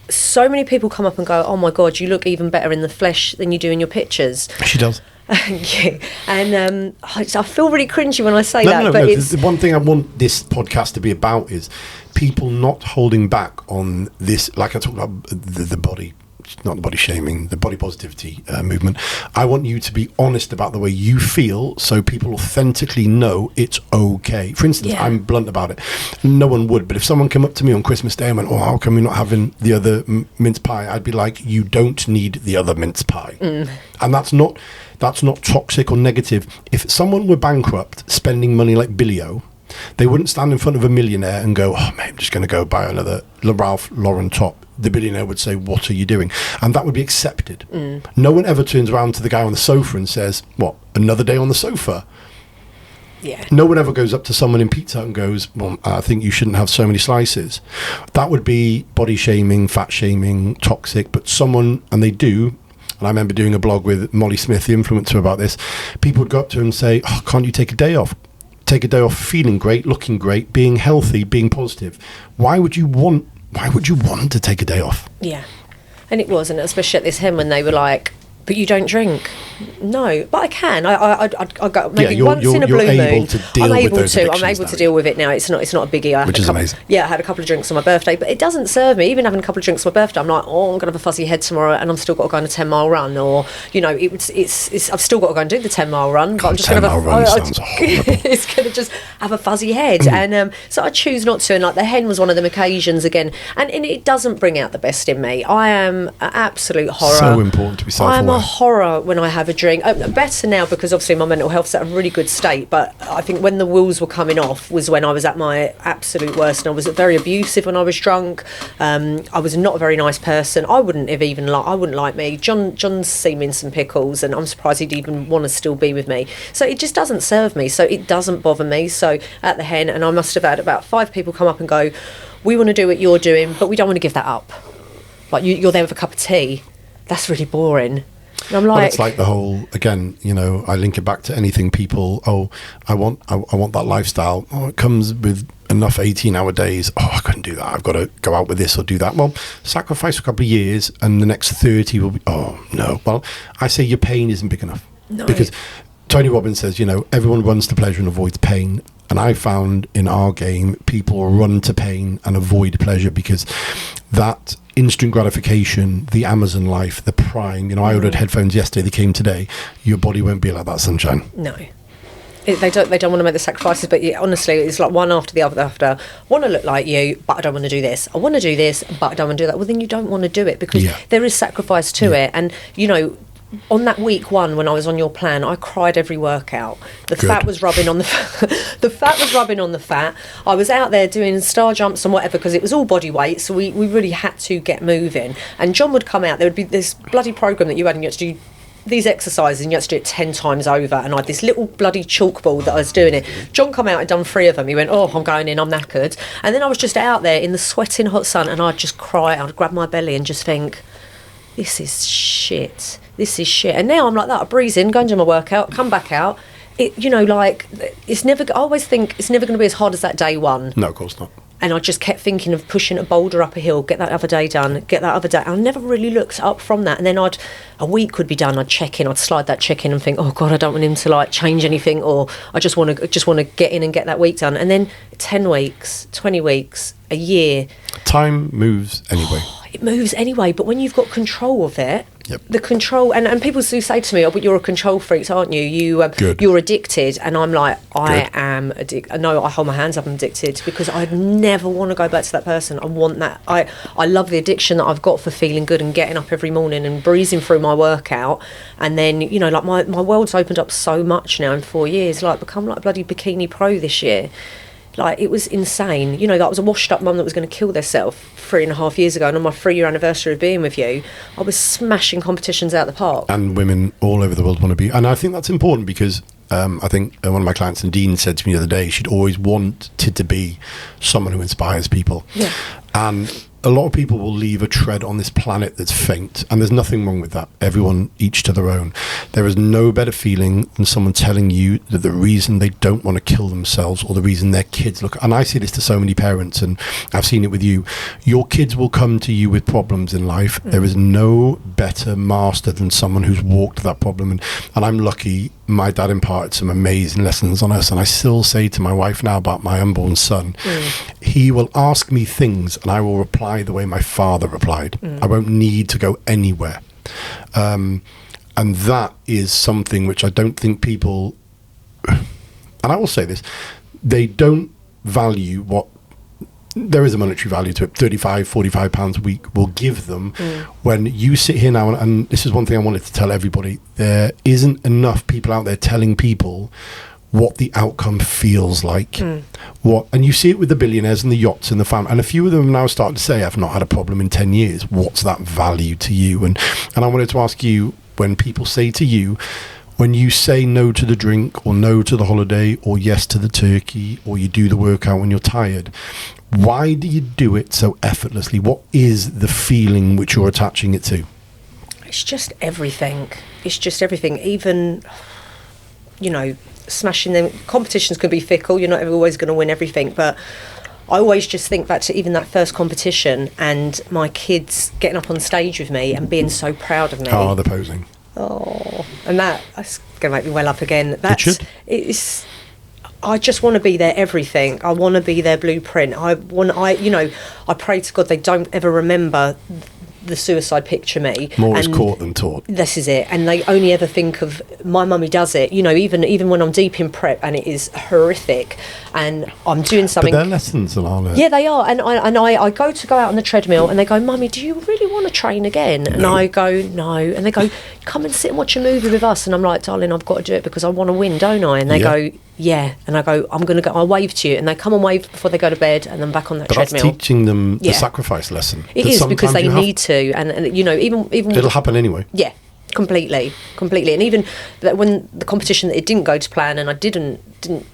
so many people come up and go, oh my God, you look even better in the flesh than you do in your pictures. She does. Yeah. And I feel really cringy when I say that. But it's the one thing I want this podcast to be about is people not holding back on this. Like I talked about the body, not the body shaming, the body positivity movement. I want you to be honest about the way you feel, so people authentically know it's okay. For instance, I'm blunt about it. No one would, but if someone came up to me on Christmas Day and went, oh, how come you're not having the other mince pie? I'd be like, you don't need the other mince pie. And that's not toxic or negative. If someone were bankrupt, spending money like Billy-O, they wouldn't stand in front of a millionaire and go, oh, mate, I'm just going to go buy another Ralph Lauren top. The billionaire would say, what are you doing? And that would be accepted. No one ever turns around to the guy on the sofa and says, what, another day on the sofa? Yeah. No one ever goes up to someone in Pizza Hut and goes, well, I think you shouldn't have so many slices. That would be body shaming, fat shaming, toxic. But someone, and they do, and I remember doing a blog with Molly Smith, the influencer, about this. People would go up to her and say, oh, can't you take a day off? Take a day off feeling great, looking great, being healthy, being positive. Why would you want to take a day off? Yeah. And it was, and especially at this hen when they were like, but you don't drink. No, but I can. I go maybe once in a blue moon. I'm able to deal with it now. It's not a biggie. Which is amazing. Yeah, I had a couple of drinks on my birthday, but it doesn't serve me. Even having a couple of drinks on my birthday, I'm like, oh, I'm gonna have a fuzzy head tomorrow, and I've still got to go on a 10-mile run, or you know, it's I've still got to go and do the 10-mile run, but I'm just gonna have it's gonna just have a fuzzy head, and so I choose not to. And like the hen was one of them occasions again, and it doesn't bring out the best in me. I am an absolute horror. So important to be self-aware. I'm a horror when I have a drink. Better now because obviously my mental health's at a really good state, but I think when the wheels were coming off was when I was at my absolute worst, and I was very abusive when I was drunk. I was not a very nice person. I wouldn't like me. John's seen me in some pickles, and I'm surprised he'd even want to still be with me. So it just doesn't serve me, so it doesn't bother me. So at the hen, and I must have had about 5 people come up and go, we want to do what you're doing, but we don't want to give that up. Like you're there with a cup of tea. That's really boring. And I'm like, well, it's like the whole, again, you know, I link it back to anything people, oh, I want that lifestyle. Oh, it comes with enough 18-hour days. Oh, I couldn't do that. I've got to go out with this or do that. Well, sacrifice a couple of years and the next 30 will be, oh, no. Well, I say your pain isn't big enough. No. Because Tony Robbins says, you know, everyone runs to pleasure and avoids pain. And I found in our game, people run to pain and avoid pleasure because that instant gratification, the Amazon life, the prime, I ordered headphones yesterday, they came today. Your body won't be like that, sunshine. No. They don't want to make the sacrifices, but honestly, it's like one after the other. I want to look like you, but I don't want to do this. I want to do this, but I don't want to do that. Well, then you don't want to do it because there is sacrifice to it. And, on that week one, when I was on your plan, I cried every workout. The fat was rubbing on the fat. I was out there doing star jumps and whatever because it was all body weight, so we really had to get moving. And John would come out, there would be this bloody programme that you had, and you had to do these exercises and you had to do it 10 times over, and I had this little bloody chalkboard that I was doing it. John come out and done 3 of them. He went, oh, I'm going in, I'm knackered. And then I was just out there in the sweating hot sun, and I'd just cry. I'd grab my belly and just think, this is shit. And now I'm like that. I breeze in, go and do my workout, come back out. It's never. I always think it's never going to be as hard as that day one. No, of course not. And I just kept thinking of pushing a boulder up a hill, get that other day done, get that other day. I never really looked up from that. And then a week would be done. I'd check in, I'd slide that check in and think, oh God, I don't want him to change anything, or I just want to get in and get that week done. And then 10 weeks, 20 weeks, a year. Time moves anyway. It moves anyway, but when you've got control of it, Yep. the control, and people do say to me, oh, but you're a control freak, aren't you? You're addicted. And I'm like, I am addicted. No, I hold my hands up, I'm addicted, because I'd never want to go back to that person. I want that. I love the addiction that I've got for feeling good and getting up every morning and breezing through my workout. And then, my world's opened up so much now in 4 years, become like a bloody bikini pro this year. It was insane. That was a washed up mum that was going to kill herself 3.5 years ago, and on my 3-year anniversary of being with you, I was smashing competitions out the park. And women all over the world want to be, and I think that's important because I think one of my clients, Nadine, said to me the other day, she'd always wanted to be someone who inspires people. Yeah. And a lot of people will leave a tread on this planet that's faint, and there's nothing wrong with that. Everyone, each to their own. There is no better feeling than someone telling you that the reason they don't want to kill themselves, or the reason their kids look, and I see this to so many parents, and I've seen it with you, your kids will come to you with problems in life. There is no better master than someone who's walked that problem, and I'm lucky. My dad imparted some amazing lessons on us, and I still say to my wife now about my unborn son, he will ask me things and I will reply the way my father replied. I won't need to go anywhere. And that is something which I don't think people, and I will say this, they don't value what, there is a monetary value to it. £35-45 a week will give them. When you sit here now, and this is one thing I wanted to tell everybody, there isn't enough people out there telling people what the outcome feels like. And you see it with the billionaires and the yachts and the family, and a few of them now starting to say, I've not had a problem in 10 years. What's that value to you? And I wanted to ask you, when people say to you, when you say no to the drink, or no to the holiday, or yes to the turkey, or you do the workout when you're tired, why do you do it so effortlessly? What is the feeling which you're attaching it to? It's just everything. Even, smashing them. Competitions can be fickle. You're not always going to win everything. But I always just think back to even that first competition and my kids getting up on stage with me and being so proud of me. Oh, the posing. Oh, and that's going to make me well up again. I just want to be their everything. I want to be their blueprint. I pray to God they don't ever remember the suicide picture me. More is caught than taught. This is it. And they only ever think of, my mummy does it, even when I'm deep in prep and it is horrific and I'm doing something. But they're lessons, Alanna. Yeah, they are. And I go out on the treadmill and they go, Mummy, do you really want to train again? And I go, no. And they go, come and sit and watch a movie with us. And I'm like, darling, I've got to do it because I want to win, don't I? And they go, yeah. And I go, I'm going to go, I'll wave to you. And they come and wave before they go to bed and then back on that treadmill. That's teaching them the sacrifice lesson. It is, because they need to. And even it'll happen anyway. Yeah, completely. And even when the competition, it didn't go to plan and I didn't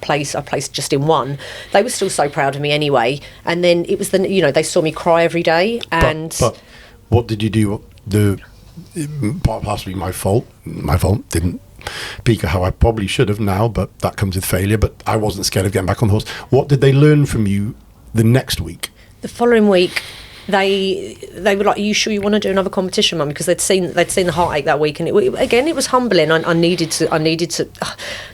place, I placed just in one, they were still so proud of me anyway. And then it was they saw me cry every day. And but what did you do? Possibly my fault. Didn't peak at how I probably should have now, but that comes with failure. But I wasn't scared of getting back on the horse. What did they learn from you the next week? The following week, they were like, "Are you sure you want to do another competition, Mum?" Because they'd seen the heartache that week, and it was humbling. I needed to.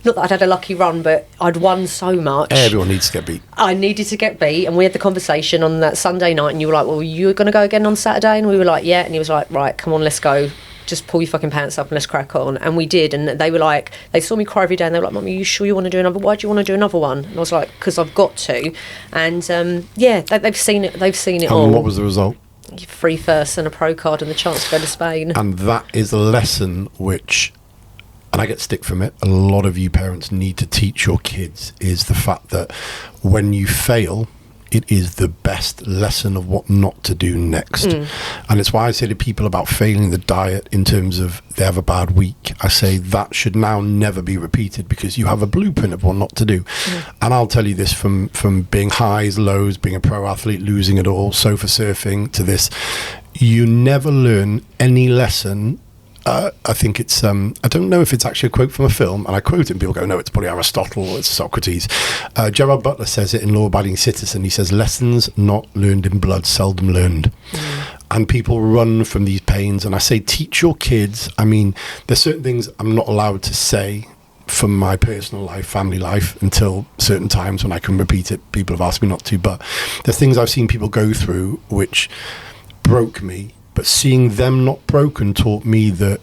Not that I'd had a lucky run, but I'd won so much. Everyone needs to get beat. I needed to get beat, and we had the conversation on that Sunday night, and you were like, "Well, you're going to go again on Saturday?" And we were like, "Yeah," and he was like, "Right, come on, let's go. Just pull your fucking pants up and let's crack on." And we did, and they were like, they saw me cry every day, and they were like, "Mum, are you sure you want to do another? Why do you want to do another one?" And I was like, "Because I've got to." And they've seen it. They've seen it all. And what was the result? 3 firsts and a pro card and the chance to go to Spain. And that is a lesson which, and I get stick from it, a lot of you parents need to teach your kids, is the fact that when you fail, it is the best lesson of what not to do next. And it's why I say to people about failing the diet in terms of they have a bad week, I say that should now never be repeated, because you have a blueprint of what not to do. And I'll tell you this, from being highs, lows, being a pro athlete, losing it all, sofa surfing, to this, you never learn any lesson. I think it's, I don't know if it's actually a quote from a film, and I quote it and people go, no, it's probably Aristotle, it's Socrates. Gerard Butler says it in Law Abiding Citizen. He says, lessons not learned in blood, seldom learned. And people run from these pains, and I say, teach your kids. I mean, there's certain things I'm not allowed to say from my personal life, family life, until certain times when I can repeat it. People have asked me not to, but there's things I've seen people go through which broke me. But seeing them not broken taught me that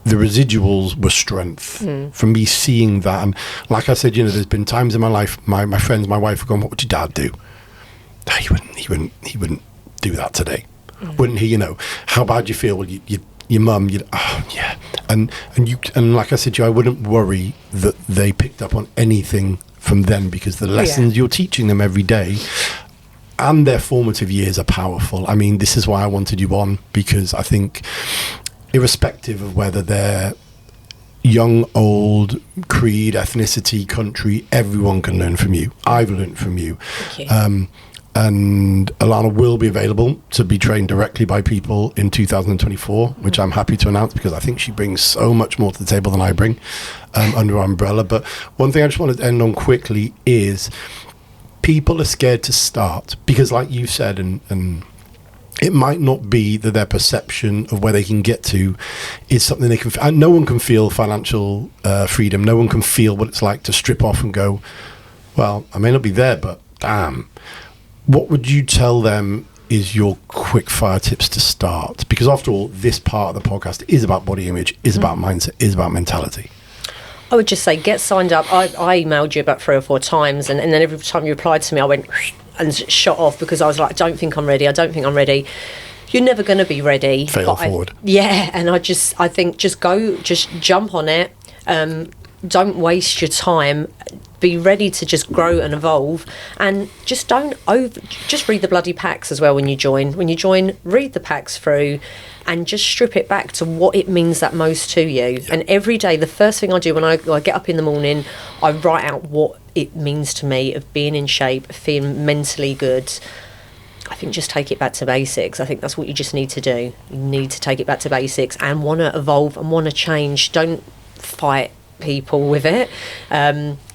the residuals were strength. From me seeing that, and like I said, there's been times in my life, my friends, my wife have gone, "What would your dad do?" No, he wouldn't do that today, wouldn't he? How bad you feel? Well, your mum, yeah, and like I said to you, I wouldn't worry that they picked up on anything from them, because the lessons you're teaching them every day and their formative years are powerful. I mean, this is why I wanted you on, because I think, irrespective of whether they're young, old, creed, ethnicity, country, everyone can learn from you. I've learned from you. Thank you. And Alanna will be available to be trained directly by people in 2024, which I'm happy to announce, because I think she brings so much more to the table than I bring under our umbrella. But one thing I just wanted to end on quickly is, people are scared to start because, like you said, and it might not be that their perception of where they can get to is something they can. And no one can feel financial freedom. No one can feel what it's like to strip off and go, well, I may not be there, but damn. What would you tell them is your quick fire tips to start? Because after all, this part of the podcast is about body image, is about mindset, is about mentality. I would just say, get signed up. I emailed you about 3 or 4 times, and then every time you replied to me, I went and shot off, because I was like, I don't think I'm ready. You're never going to be ready. Fail forward. And I think just go, just jump on it. Don't waste your time. Be ready to just grow and evolve, and just just read the bloody packs as well when you join. When you join, read the packs through, and just strip it back to what it means that most to you. Yeah. And every day, the first thing I do when I get up in the morning, I write out what it means to me of being in shape, feeling mentally good. I think just take it back to basics. I think that's what you just need to do. You need to take it back to basics and want to evolve and want to change. Don't fight people with it.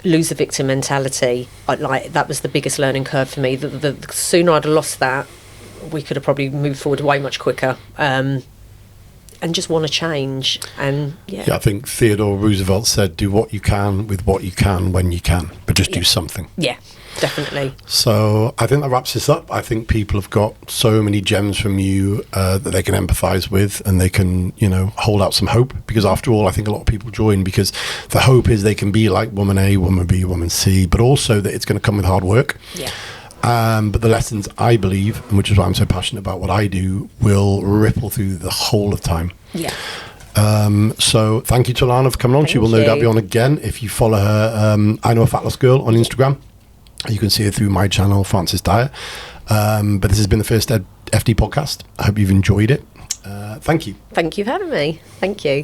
Lose the victim mentality. That was the biggest learning curve for me. The sooner I'd lost that, we could have probably moved forward way much quicker. And just want to change. And I think Theodore Roosevelt said, do what you can with what you can when you can, but just do something. Yeah, definitely. So I think that wraps this up. I think people have got so many gems from you that they can empathise with, and they can, hold out some hope. Because after all, I think a lot of people join because the hope is they can be like woman A, woman B, woman C, but also that it's going to come with hard work. Yeah. But the lessons, I believe, and which is why I'm so passionate about what I do, will ripple through the whole of time. Yeah. So thank you to Alanna for coming on. Thank she will no you. doubt be on again. If you follow her, I Know a Fat Loss Girl on Instagram, you can see her through my channel, Francis Dyer. But this has been the first FD podcast. I hope you've enjoyed it. Thank you. Thank you for having me. Thank you.